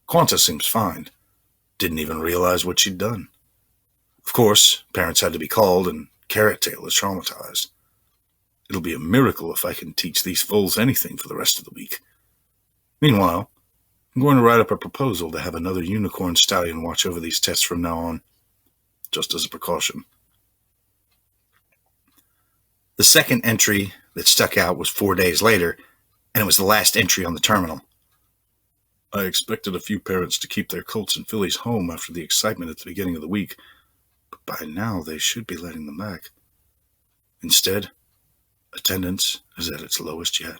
Quanta seems fine. Didn't even realize what she'd done. Of course, parents had to be called, and Carrot Tail is traumatized. It'll be a miracle if I can teach these foals anything for the rest of the week. Meanwhile, I'm going to write up a proposal to have another unicorn stallion watch over these tests from now on, just as a precaution.
The second entry that stuck out was 4 days later, and it was the last entry on the terminal.
I expected a few parents to keep their colts and fillies home after the excitement at the beginning of the week, but by now they should be letting them back. Instead, attendance is at its lowest yet.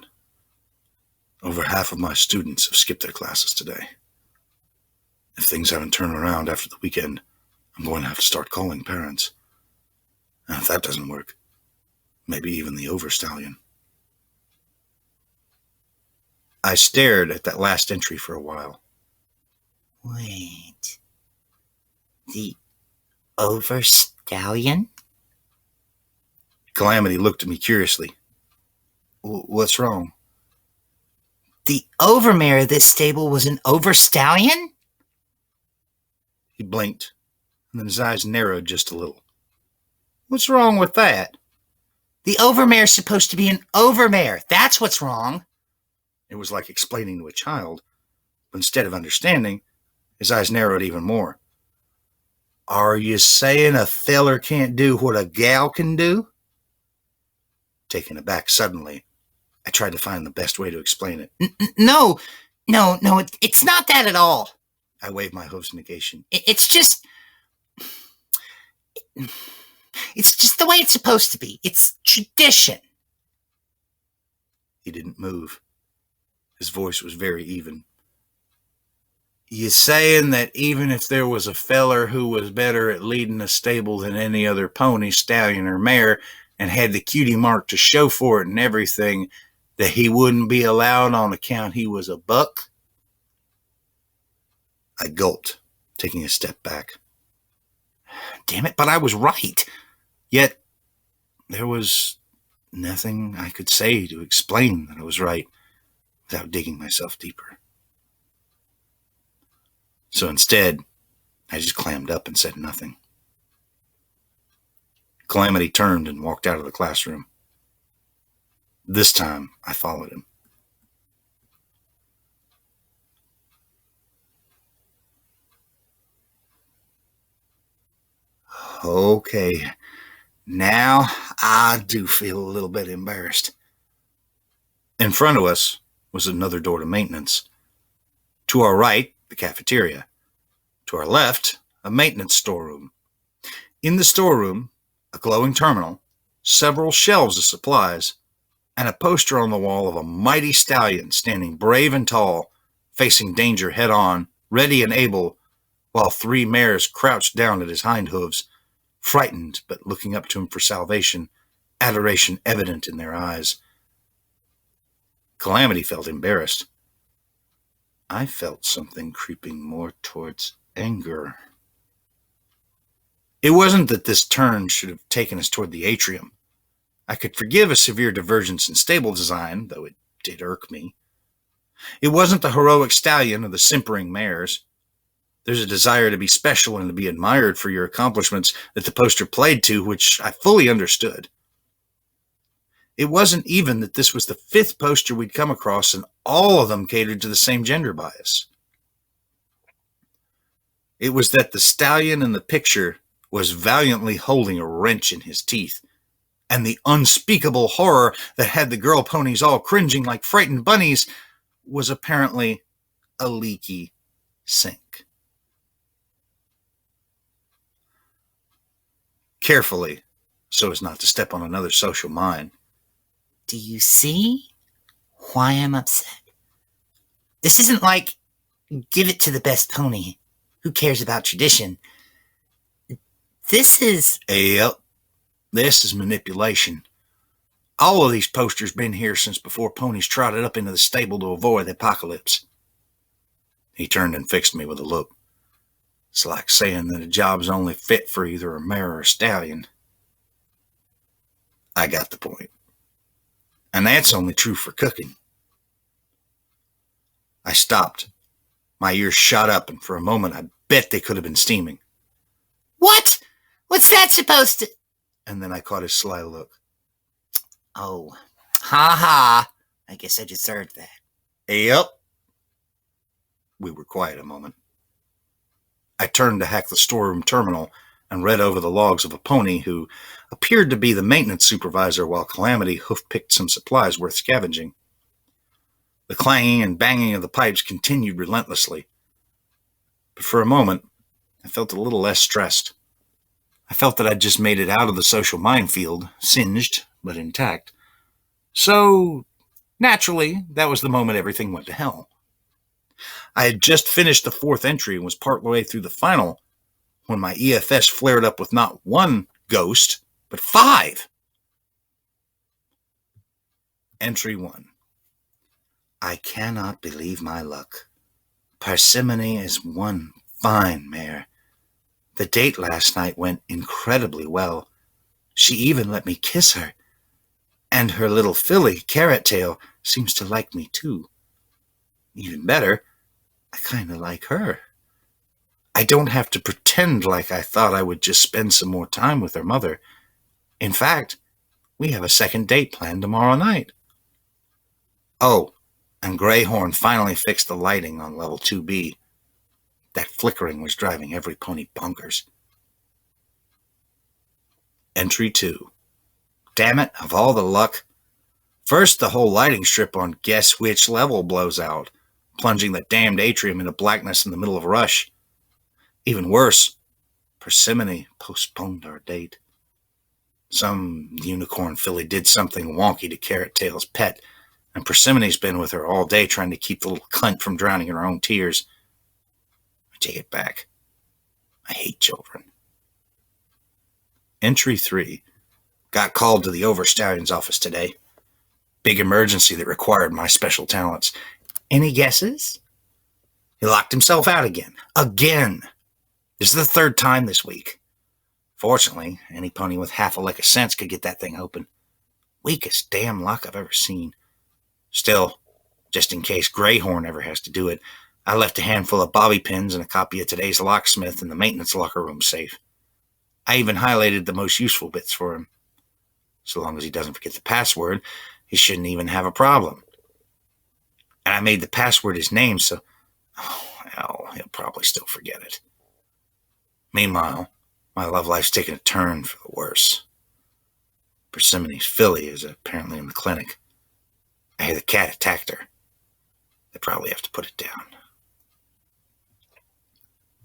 Over half of my students have skipped their classes today. If things haven't turned around after the weekend, I'm going to have to start calling parents. And if that doesn't work, maybe even the overstallion. I stared at that last entry for a while.
Wait. The overstallion?
Calamity looked at me curiously. What's wrong?
The overmare of this stable was an overstallion?
He blinked, and then his eyes narrowed just a little. What's wrong with that?
The overmare's supposed to be an overmare. That's what's wrong.
It was like explaining to a child, but instead of understanding, his eyes narrowed even more. Are you saying a feller can't do what a gal can do? Taken aback suddenly, I tried to find the best way to explain it.
No, it's not that at all.
I waved my hoof's negation.
It's just the way it's supposed to be. It's tradition.
He didn't move. His voice was very even. You saying that even if there was a feller who was better at leading a stable than any other pony, stallion, or mare, and had the cutie mark to show for it and everything, that he wouldn't be allowed on account he was a buck? I gulped, taking a step back. Damn it, but I was right. Yet there was nothing I could say to explain that I was right without digging myself deeper. So instead, I just clammed up and said nothing. Calamity turned and walked out of the classroom. This time, I followed him. Okay, now I do feel a little bit embarrassed. In front of us was another door to maintenance. To our right, the cafeteria. To our left, a maintenance storeroom. In the storeroom, a glowing terminal, several shelves of supplies, and a poster on the wall of a mighty stallion standing brave and tall, facing danger head-on, ready and able, while 3 mares crouched down at his hind hooves, frightened but looking up to him for salvation, adoration evident in their eyes. Calamity felt embarrassed. I felt something creeping more towards anger. It wasn't that this turn should have taken us toward the atrium. I could forgive a severe divergence in stable design, though it did irk me. It wasn't the heroic stallion or the simpering mares. There's a desire to be special and to be admired for your accomplishments that the poster played to, which I fully understood. It wasn't even that this was the 5th poster we'd come across, and all of them catered to the same gender bias. It was that the stallion in the picture was valiantly holding a wrench in his teeth, and the unspeakable horror that had the girl ponies all cringing like frightened bunnies was apparently a leaky sink. Carefully, so as not to step on another social mine.
Do you see why I'm upset? This isn't like, give it to the best pony. Who cares about tradition? This is...
Yep, this is manipulation. All of these posters been here since before ponies trotted up into the stable to avoid the apocalypse. He turned and fixed me with a look. It's like saying that a job's only fit for either a mare or a stallion. I got the point. And that's only true for cooking. I stopped. My ears shot up, and for a moment I bet they could have been steaming.
What? What's that supposed to...
And then I caught his sly look.
Oh, ha. I guess I deserved that.
Yep. We were quiet a moment. I turned to hack the storeroom terminal and read over the logs of a pony who appeared to be the maintenance supervisor while Calamity hoof-picked some supplies worth scavenging. The clanging and banging of the pipes continued relentlessly. But for a moment, I felt a little less stressed. I felt that I'd just made it out of the social minefield, singed but intact. So, naturally, that was the moment everything went to hell. I had just finished the 4th entry and was partway through the final when my EFS flared up with not 1 ghost, but 5. Entry 1. I cannot believe my luck. Parsimony is one fine mare. The date last night went incredibly well. She even let me kiss her. And her little filly, Carrot Tail, seems to like me too. Even better, I kind of like her. I don't have to pretend like I thought I would just spend some more time with her mother. In fact, we have a second date planned tomorrow night. Oh, and Greyhorn finally fixed the lighting on level 2B. That flickering was driving every pony bonkers. Entry 2. Damn it, of all the luck. First, the whole lighting strip on guess which level blows out, plunging the damned atrium into blackness in the middle of a rush. Even worse, Parsimony postponed our date. Some unicorn filly did something wonky to Carrot Tail's pet, and Parsimony's been with her all day trying to keep the little cunt from drowning in her own tears. I take it back. I hate children. Entry 3.
Got called to the Overstallion's office today. Big emergency that required my special talents.
Any guesses?
He locked himself out again. Again! This is the third time this week. Fortunately, any pony with half a lick of sense could get that thing open. Weakest damn lock I've ever seen. Still, just in case Greyhorn ever has to do it, I left a handful of bobby pins and a copy of today's locksmith in the maintenance locker room safe. I even highlighted the most useful bits for him. So long as he doesn't forget the password, he shouldn't even have a problem. And I made the password his name, so, he'll probably still forget it. Meanwhile, my love life's taken a turn for the worse. Persimone's filly is apparently in the clinic. I hear the cat attacked her. They probably have to put it down.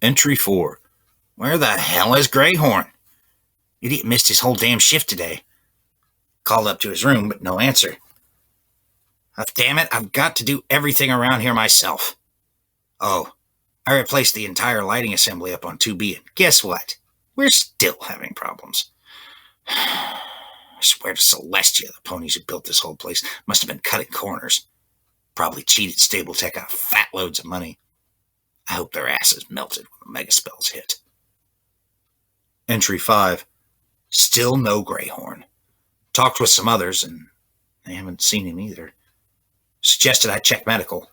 Entry 4. Where the hell is Greyhorn? Idiot missed his whole damn shift today. Called up to his room, but no answer. Oh, damn it, I've got to do everything around here myself. Oh, I replaced the entire lighting assembly up on 2B, and guess what? We're still having problems. I swear to Celestia, the ponies who built this whole place must have been cutting corners. Probably cheated Stable Tech out of fat loads of money. I hope their asses melted when the megaspells hit. Entry 5. Still no Greyhorn. Talked with some others, and they haven't seen him either. Suggested I check medical.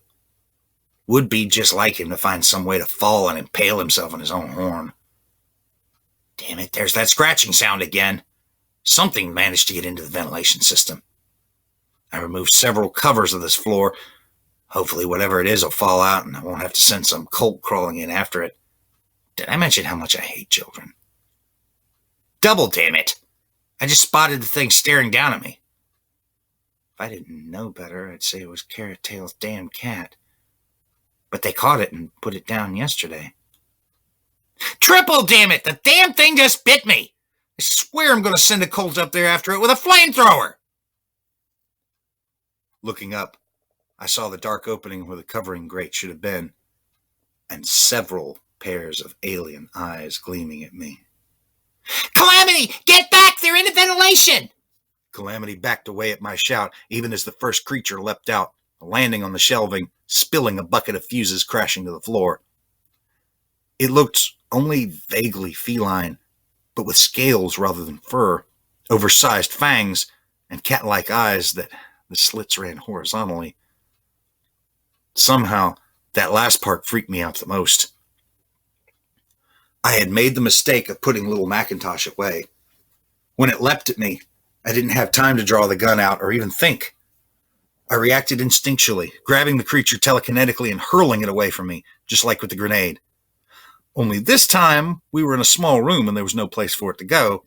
Would be just like him to find some way to fall and impale himself on his own horn. Damn it, there's that scratching sound again. Something managed to get into the ventilation system. I removed several covers of this floor. Hopefully whatever it is will fall out and I won't have to send some colt crawling in after it. Did I mention how much I hate children? Double, damn it! I just spotted the thing staring down at me. If I didn't know better, I'd say it was Carrot Tail's damn cat. But they caught it and put it down yesterday. Triple, damn it! The damn thing just bit me! I swear I'm going to send a colt up there after it with a flamethrower! Looking up, I saw the dark opening where the covering grate should have been, and several pairs of alien eyes gleaming at me. Calamity! Get back! They're in the ventilation! Calamity backed away at my shout, even as the first creature leapt out, landing on the shelving, spilling a bucket of fuses crashing to the floor. It looked only vaguely feline, but with scales rather than fur, oversized fangs, and cat-like eyes that the slits ran horizontally. Somehow, that last part freaked me out the most. I had made the mistake of putting little Macintosh away. When it leapt at me, I didn't have time to draw the gun out or even think. I reacted instinctually, grabbing the creature telekinetically and hurling it away from me, just like with the grenade. Only this time, we were in a small room and there was no place for it to go,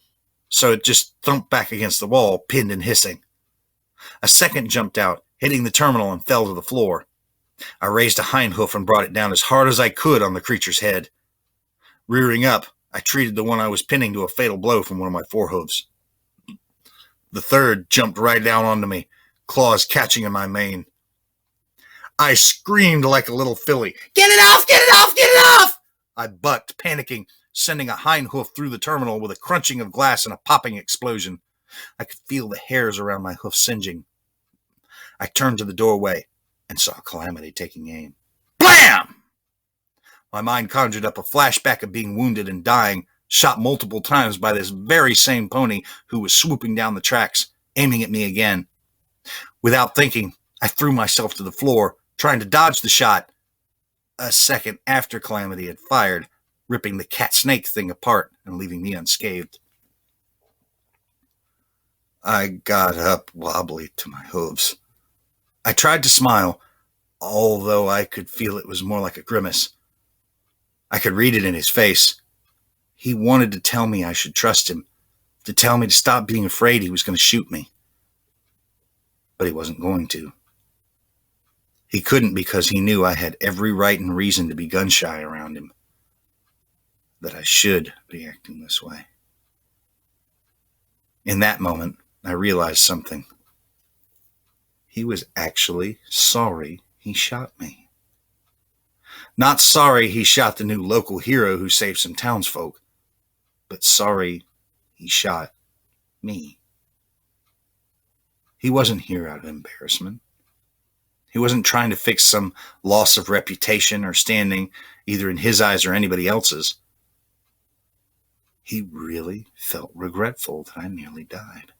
so it just thumped back against the wall, pinned and hissing. A second jumped out, hitting the terminal and fell to the floor. I raised a hind hoof and brought it down as hard as I could on the creature's head. Rearing up, I treated the one I was pinning to a fatal blow from one of my forehooves. The third jumped right down onto me, claws catching in my mane. I screamed like a little filly. Get it off! Get it off! Get it off! I bucked, panicking, sending a hind hoof through the terminal with a crunching of glass and a popping explosion. I could feel the hairs around my hoof singeing. I turned to the doorway and saw Calamity taking aim. Blam! My mind conjured up a flashback of being wounded and dying, shot multiple times by this very same pony who was swooping down the tracks, aiming at me again. Without thinking, I threw myself to the floor, trying to dodge the shot. A second after Calamity had fired, ripping the cat-snake thing apart and leaving me unscathed. I got up wobbly to my hooves. I tried to smile, although I could feel it was more like a grimace. I could read it in his face. He wanted to tell me I should trust him, to tell me to stop being afraid he was going to shoot me. But he wasn't going to. He couldn't because he knew I had every right and reason to be gun-shy around him. That I should be acting this way. In that moment, I realized something. He was actually sorry he shot me. Not sorry he shot the new local hero who saved some townsfolk, but sorry he shot me. He wasn't here out of embarrassment. He wasn't trying to fix some loss of reputation or standing, either in his eyes or anybody else's. He really felt regretful that I nearly died.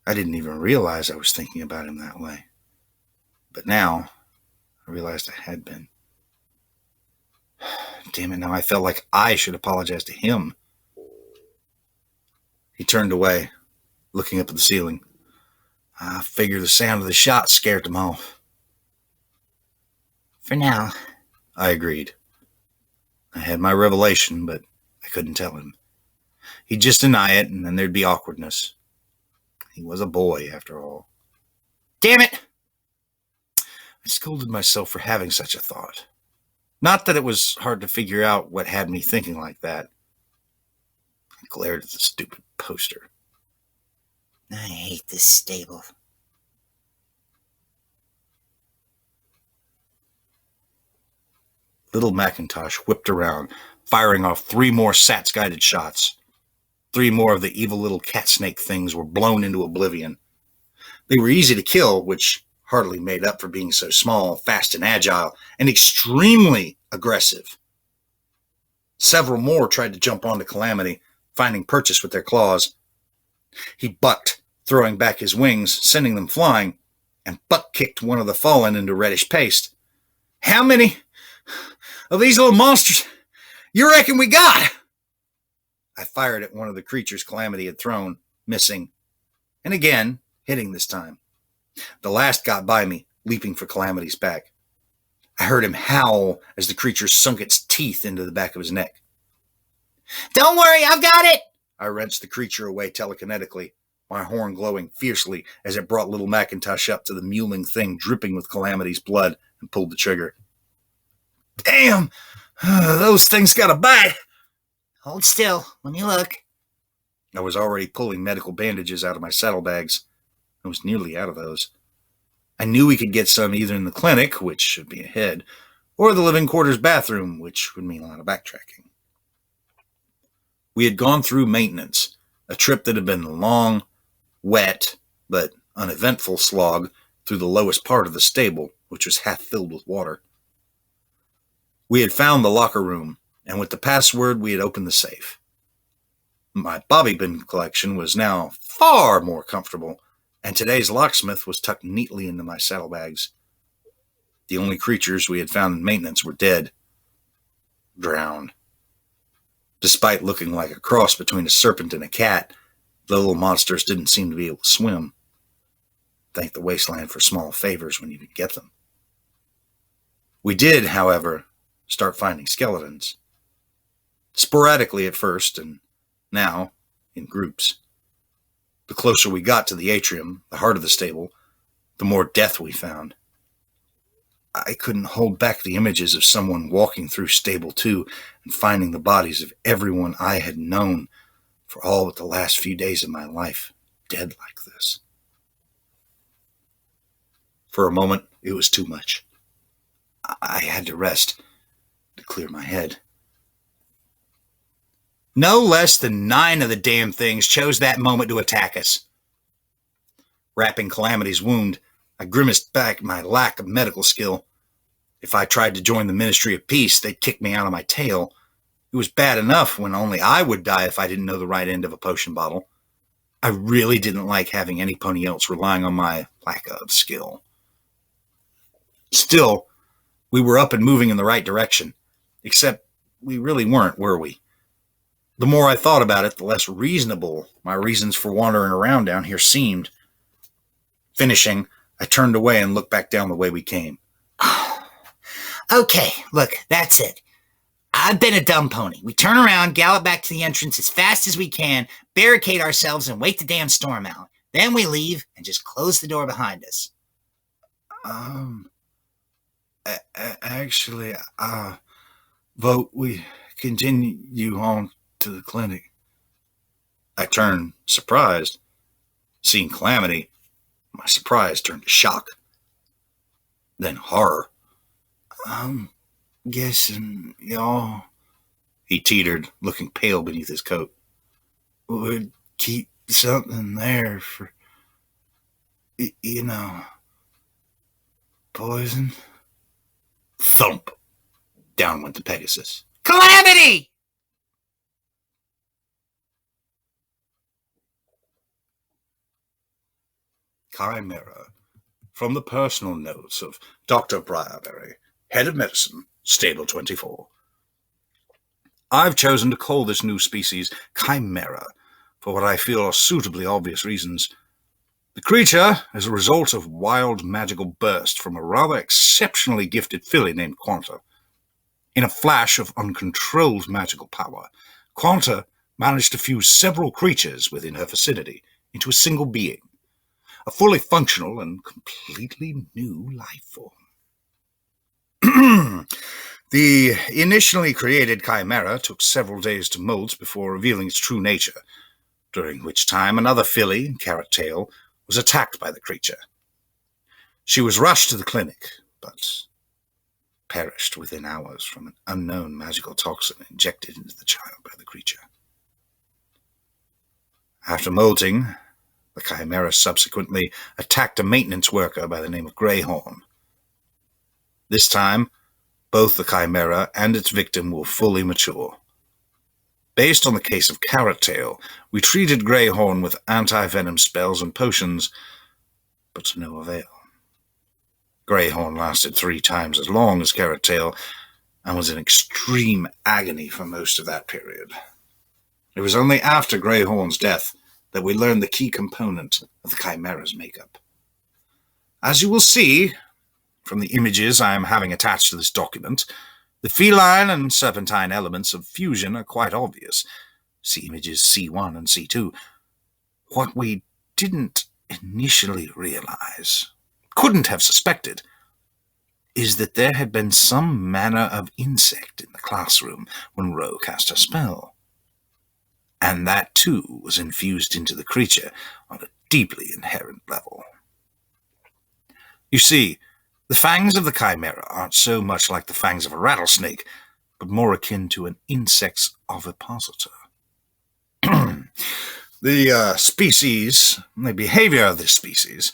I didn't even realize I was thinking about him that way. But now, I realized I had been. Damn it, now I felt like I should apologize to him. He turned away, looking up at the ceiling. I figure the sound of the shot scared him off.
For now.
I agreed. I had my revelation, but I couldn't tell him. He'd just deny it, and then there'd be awkwardness. He was a boy, after all.
Damn it!
I scolded myself for having such a thought. Not that it was hard to figure out what had me thinking like that. I glared at the stupid poster.
I hate this stable.
Little Macintosh whipped around, firing off 3 more SATS-guided shots. 3 more of the evil little cat snake things were blown into oblivion. They were easy to kill, which hardly made up for being so small, fast and agile, and extremely aggressive. Several more tried to jump onto Calamity, finding purchase with their claws. He bucked, throwing back his wings, sending them flying, and butt-kicked one of the fallen into reddish paste. How many of these little monsters you reckon we got? I fired at one of the creatures Calamity had thrown, missing, and again, hitting this time. The last got by me, leaping for Calamity's back. I heard him howl as the creature sunk its teeth into the back of his neck.
Don't worry, I've got it!
I wrenched the creature away telekinetically, my horn glowing fiercely as it brought little Macintosh up to the mewling thing dripping with Calamity's blood, and pulled the trigger. Damn! Those things got a bite!
Hold still. Let me look.
I was already pulling medical bandages out of my saddlebags. I was nearly out of those. I knew we could get some either in the clinic, which should be ahead, or the living quarters bathroom, which would mean a lot of backtracking. We had gone through maintenance, a trip that had been a long, wet, but uneventful slog through the lowest part of the stable, which was half filled with water. We had found the locker room, and with the password we had opened the safe. My bobby pin collection was now far more comfortable, and today's locksmith was tucked neatly into my saddlebags. The only creatures we had found in maintenance were dead. Drowned. Despite looking like a cross between a serpent and a cat, the little monsters didn't seem to be able to swim. Thank the wasteland for small favors when you could get them. We did, however, start finding skeletons. Sporadically at first, and now in groups. The closer we got to the atrium, the heart of the stable, the more death we found. I couldn't hold back the images of someone walking through Stable 2 and finding the bodies of everyone I had known for all but the last few days of my life, dead like this. For a moment, it was too much. I had to rest, to clear my head. No less than 9 of the damn things chose that moment to attack us. Wrapping Calamity's wound, I grimaced back my lack of medical skill. If I tried to join the Ministry of Peace, they'd kick me out of my tail. It was bad enough when only I would die if I didn't know the right end of a potion bottle. I really didn't like having any pony else relying on my lack of skill. Still, we were up and moving in the right direction. Except we really weren't, were we? The more I thought about it, the less reasonable my reasons for wandering around down here seemed. Finishing, I turned away and looked back down the way we came.
Okay, look, that's it. I've been a dumb pony. We turn around, gallop back to the entrance as fast as we can, barricade ourselves, and wait the damn storm out. Then we leave and just close the door behind us.
Actually, vote we continue on to the clinic. I turned, surprised. Seeing Calamity, my surprise turned to shock. Then horror. I'm guessing y'all, he teetered, looking pale beneath his coat, would keep
something there for, poison.
Thump! Down went the Pegasus.
Calamity!
Chimera. From the personal notes of Dr. Briarberry, Head of Medicine, Stable 24. I've chosen to call this new species Chimera for what I feel are suitably obvious reasons. The creature is a result of wild magical burst from a rather exceptionally gifted filly named Quanta. In a flash of uncontrolled magical power, Quanta managed to fuse several creatures within her vicinity into a single being, a fully functional and completely new life form. The initially created chimera took several days to molt before revealing its true nature, during which time another filly, Kkat Tail, was attacked by the creature. She was rushed to the clinic, but perished within hours from an unknown magical toxin injected into the child by the creature. After molting, the chimera subsequently attacked a maintenance worker by the name of Greyhorn. This time, both the chimera and its victim were fully mature. Based on the case of Kkat Tail, we treated Greyhorn with anti-venom spells and potions, but to no avail. Greyhorn lasted 3 times as long as Kkat Tail and was in extreme agony for most of that period. It was only after Greyhorn's death that we learned the key component of the chimera's makeup. As you will see from the images I am having attached to this document, the feline and serpentine elements of fusion are quite obvious. See images C1 and C2. What we didn't initially realize, couldn't have suspected, is that there had been some manner of insect in the classroom when Ro cast her spell. And that too was infused into the creature on a deeply inherent level. You see, the fangs of the chimera aren't so much like the fangs of a rattlesnake, but more akin to an insect's ovipositor. The behavior of this species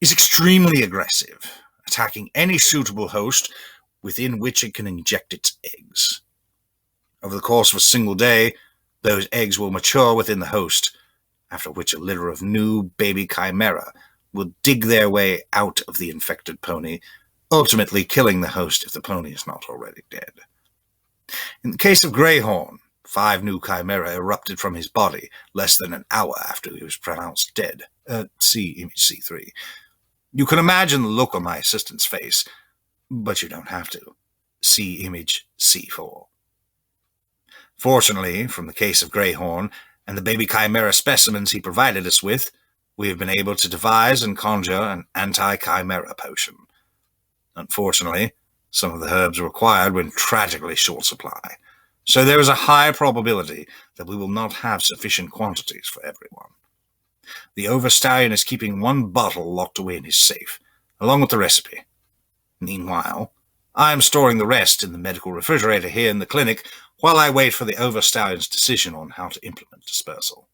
is extremely aggressive, attacking any suitable host within which it can inject its eggs. Over the course of a single day, those eggs will mature within the host, after which a litter of new baby chimera will dig their way out of the infected pony, ultimately killing the host if the pony is not already dead. In the case of Greyhorn, 5 new chimera erupted from his body less than an hour after he was pronounced dead. See image C3. You can imagine the look on my assistant's face, but you don't have to. See image C4. Fortunately, from the case of Greyhorn and the baby chimera specimens he provided us with, we have been able to devise and conjure an anti-chimera potion. Unfortunately, some of the herbs required were in tragically short supply, so there is a high probability that we will not have sufficient quantities for everyone. The Overstallion is keeping 1 bottle locked away in his safe, along with the recipe. Meanwhile, I am storing the rest in the medical refrigerator here in the clinic while I wait for the Overstallion's decision on how to implement dispersal.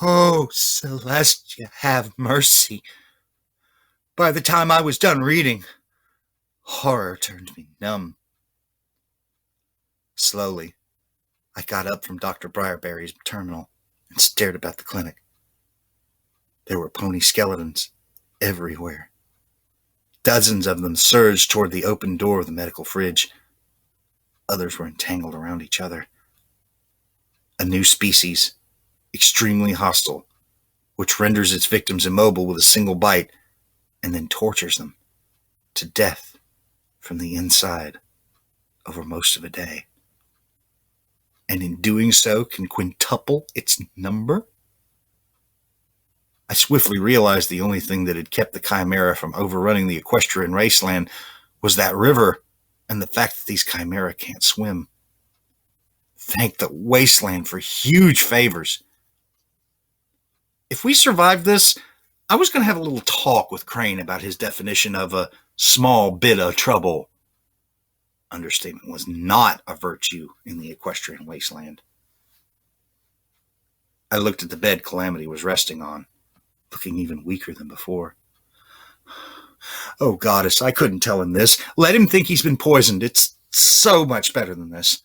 Oh, Celestia, have mercy. By the time I was done reading, horror turned me numb. Slowly, I got up from Dr. Briarberry's terminal and stared about the clinic. There were pony skeletons everywhere. Dozens of them surged toward the open door of the medical fridge. Others were entangled around each other. A new species, extremely hostile, which renders its victims immobile with a single bite and then tortures them to death from the inside over most of a day. And in doing so can quintuple its number? I swiftly realized the only thing that had kept the chimera from overrunning the Equestrian wasteland was that river and the fact that these chimera can't swim. Thank the wasteland for huge favors. If we survived this, I was going to have a little talk with Crane about his definition of a small bit of trouble. Understatement was not a virtue in the Equestrian wasteland.
I looked at the bed Calamity was resting on, looking even weaker than before. Oh, Goddess, I couldn't tell him this. Let him think he's been poisoned. It's so much better than this.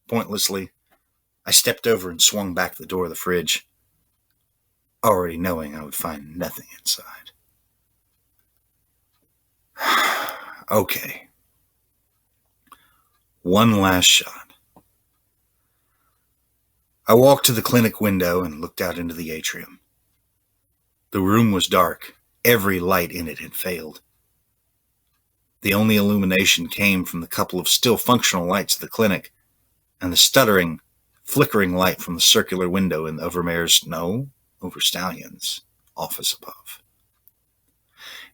Pointlessly, I stepped over and swung back the door of the fridge, already knowing I would find nothing inside. Okay. One last shot. I walked to the clinic window and looked out into the atrium. The room was dark. Every light in it had failed. The only illumination came from the couple of still functional lights of the clinic and the stuttering, flickering light from the circular window in the Overstallion's office above.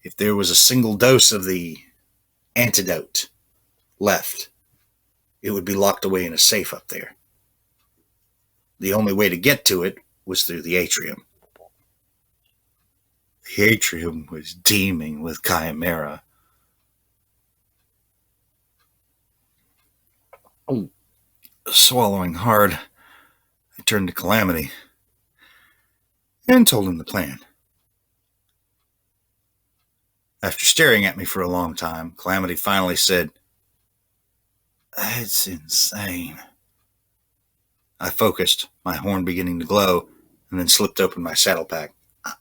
If there was a single dose of the antidote left, it would be locked away in a safe up there. The only way to get to it was through the atrium. The atrium was teeming with chimera. Swallowing hard, I turned to Calamity and told him the plan. After staring at me for a long time, Calamity finally said, "That's insane." I focused, my horn beginning to glow, and then slipped open my saddle pack.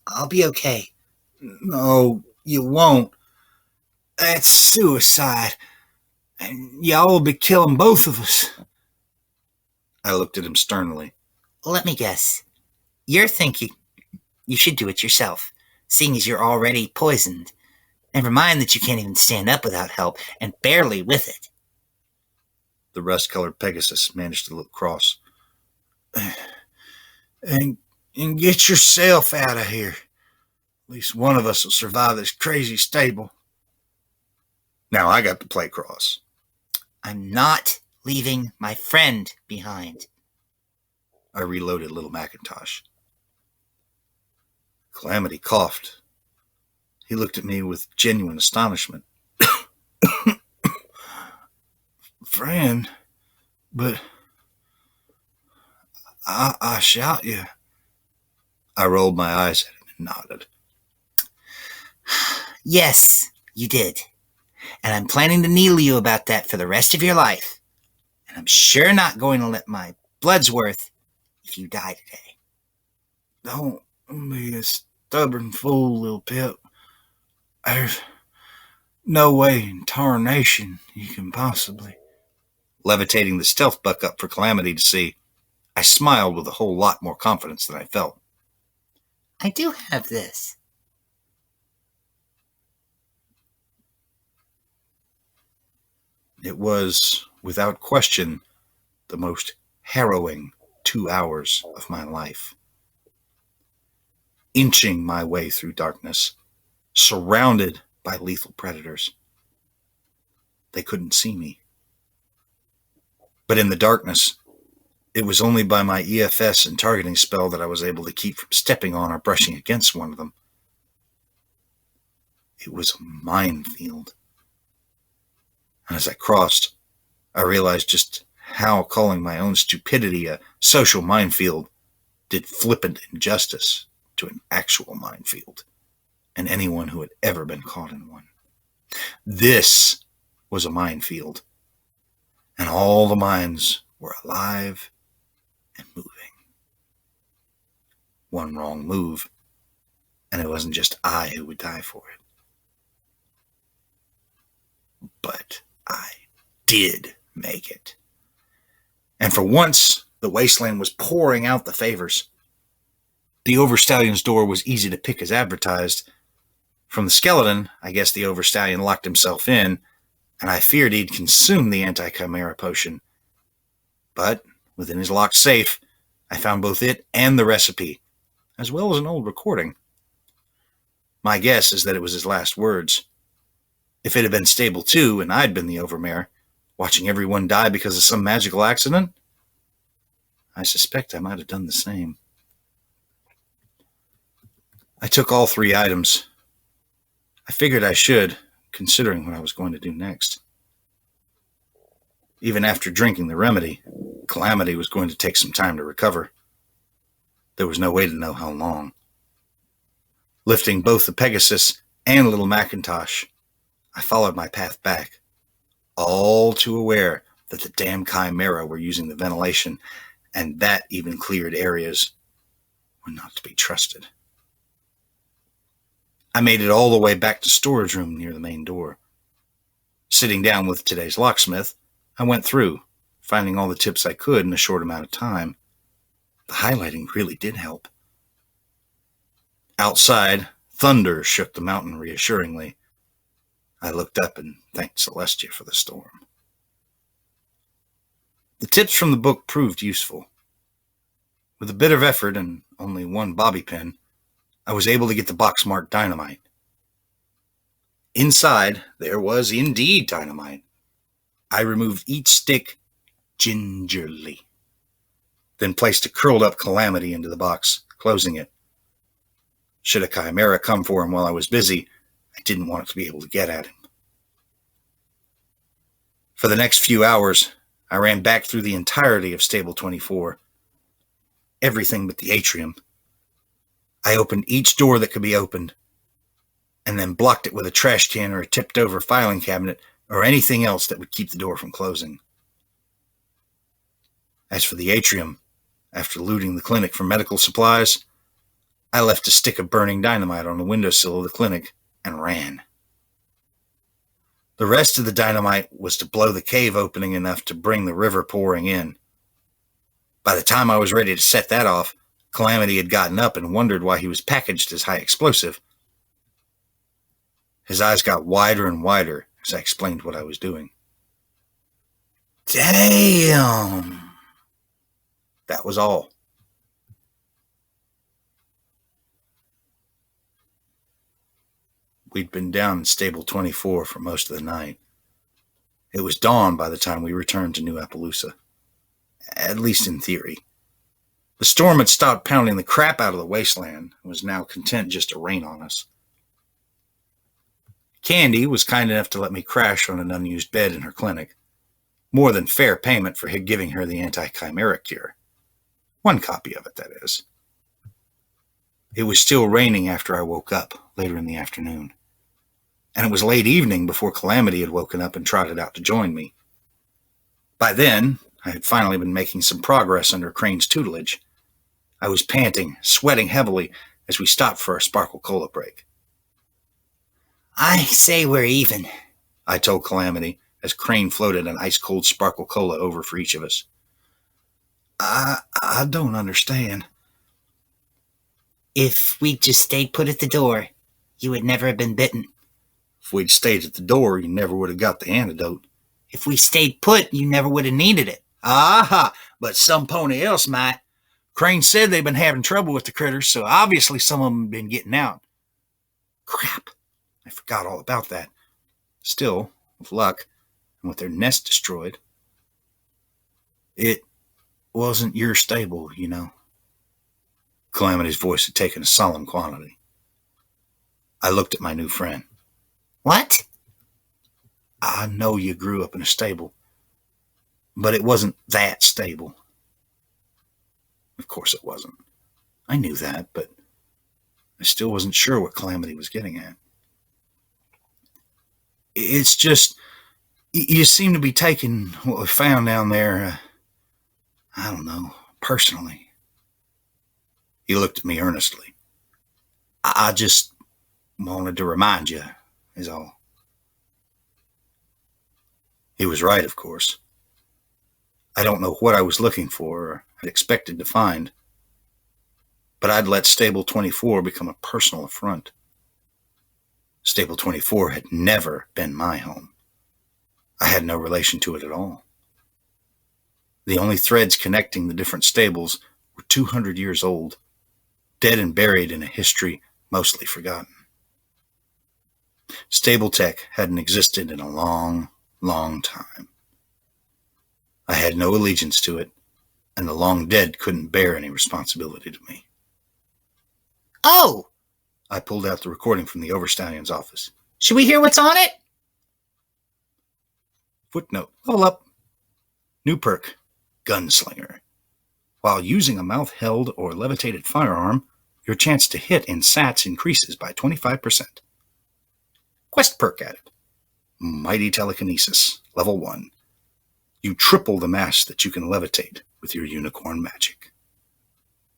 I'll be okay.
No, you won't.
That's suicide. And y'all will be killing both of us.
I looked at him sternly.
Let me guess. You're thinking you should do it yourself, seeing as you're already poisoned. Never mind that you can't even stand up without help, and barely with it.
The rust-colored Pegasus managed to look cross.
And get yourself out of here. At least one of us will survive this crazy stable.
Now I got to play cross.
I'm not leaving my friend behind.
I reloaded Little Macintosh. Calamity coughed. He looked at me with genuine astonishment.
Friend, but I shot you.
I rolled my eyes at him and nodded.
Yes, you did. And I'm planning to needle you about that for the rest of your life. And I'm sure not going to let my blood's worth if you die today.
Don't be a stubborn fool, little Pip. There's no way in tarnation you can possibly.
Levitating the stealth buck up for Calamity to see, I smiled with a whole lot more confidence than I felt.
I do have this.
It was, without question, the most harrowing 2 hours of my life. Inching my way through darkness, surrounded by lethal predators. They couldn't see me. But in the darkness, it was only by my EFS and targeting spell that I was able to keep from stepping on or brushing against one of them. It was a minefield. And as I crossed, I realized just how calling my own stupidity a social minefield did flippant injustice to an actual minefield and anyone who had ever been caught in one. This was a minefield, and all the mines were alive and moving. One wrong move, and it wasn't just I who would die for it. But I did make it. And for once, the wasteland was pouring out the favors. The Overstallion's door was easy to pick as advertised. From the skeleton, I guess the Overstallion locked himself in, and I feared he'd consumed the anti-chimera potion. But within his locked safe, I found both it and the recipe, as well as an old recording. My guess is that it was his last words. If it had been stable too, and I'd been the Overmare, watching everyone die because of some magical accident, I suspect I might have done the same. I took all 3 items. I figured I should, considering what I was going to do next. Even after drinking the remedy, Calamity was going to take some time to recover. There was no way to know how long. Lifting both the Pegasus and little Macintosh, I followed my path back, all too aware that the damn Chimera were using the ventilation, and that even cleared areas were not to be trusted. I made it all the way back to storage room near the main door. Sitting down with today's locksmith, I went through, finding all the tips I could in a short amount of time. The highlighting really did help. Outside, thunder shook the mountain reassuringly. I looked up and thanked Celestia for the storm. The tips from the book proved useful. With a bit of effort and only one bobby pin, I was able to get the box marked dynamite. Inside, there was indeed dynamite. I removed each stick gingerly, then placed a curled up Calamity into the box, closing it. Should a Chimera come for him while I was busy, I didn't want it to be able to get at him. For the next few hours, I ran back through the entirety of Stable 24. Everything but the atrium. I opened each door that could be opened, and then blocked it with a trash can or a tipped-over filing cabinet or anything else that would keep the door from closing. As for the atrium, after looting the clinic for medical supplies, I left a stick of burning dynamite on the windowsill of the clinic and ran. The rest of the dynamite was to blow the cave opening enough to bring the river pouring in. By the time I was ready to set that off, Calamity had gotten up and wondered why he was packaged as high explosive. His eyes got wider and wider as I explained what I was doing.
Damn!
That was all. We'd been down in Stable 24 for most of the night. It was dawn by the time we returned to New Appaloosa. At least in theory. The storm had stopped pounding the crap out of the wasteland and was now content just to rain on us. Candy was kind enough to let me crash on an unused bed in her clinic. More than fair payment for giving her the anti-chimeric cure. One copy of it, that is. It was still raining after I woke up, later in the afternoon. And it was late evening before Calamity had woken up and trotted out to join me. By then, I had finally been making some progress under Crane's tutelage. I was panting, sweating heavily as we stopped for our Sparkle Cola break.
I say we're even,
I told Calamity as Crane floated an ice-cold Sparkle Cola over for each of us. I don't understand.
If we'd just stayed put at the door, you would never have been bitten.
If we'd stayed at the door, you never would have got the antidote.
If we stayed put, you never would have needed it.
Aha! But some pony else might. Crane said they've been having trouble with the critters, so obviously some of them have been getting out.
Crap! I forgot all about that. Still, with luck, and with their nest destroyed, it wasn't your stable, you know. Calamity's voice had taken a solemn quality. I looked at my new friend.
What?
I know you grew up in a stable, but it wasn't that stable. Of course it wasn't. I knew that, but I still wasn't sure what Calamity was getting at. It's just, you seem to be taking what we found down there, I don't know, personally. He looked at me earnestly. I just wanted to remind you, is all. He was right, of course. I don't know what I was looking for or had expected to find, but I'd let Stable 24 become a personal affront. Stable 24 had never been my home. I had no relation to it at all. The only threads connecting the different stables were 200 years old, dead and buried in a history mostly forgotten. Stable Tech hadn't existed in a long, long time. I had no allegiance to it, and the long dead couldn't bear any responsibility to me.
Oh!
I pulled out the recording from the Overstallion's office.
Should we hear what's on it?
Footnote. Level up. New perk. Gunslinger. While using a mouth-held or levitated firearm, your chance to hit in SATs increases by 25%. Quest perk added. Mighty Telekinesis, level 1. You triple the mass that you can levitate with your unicorn magic.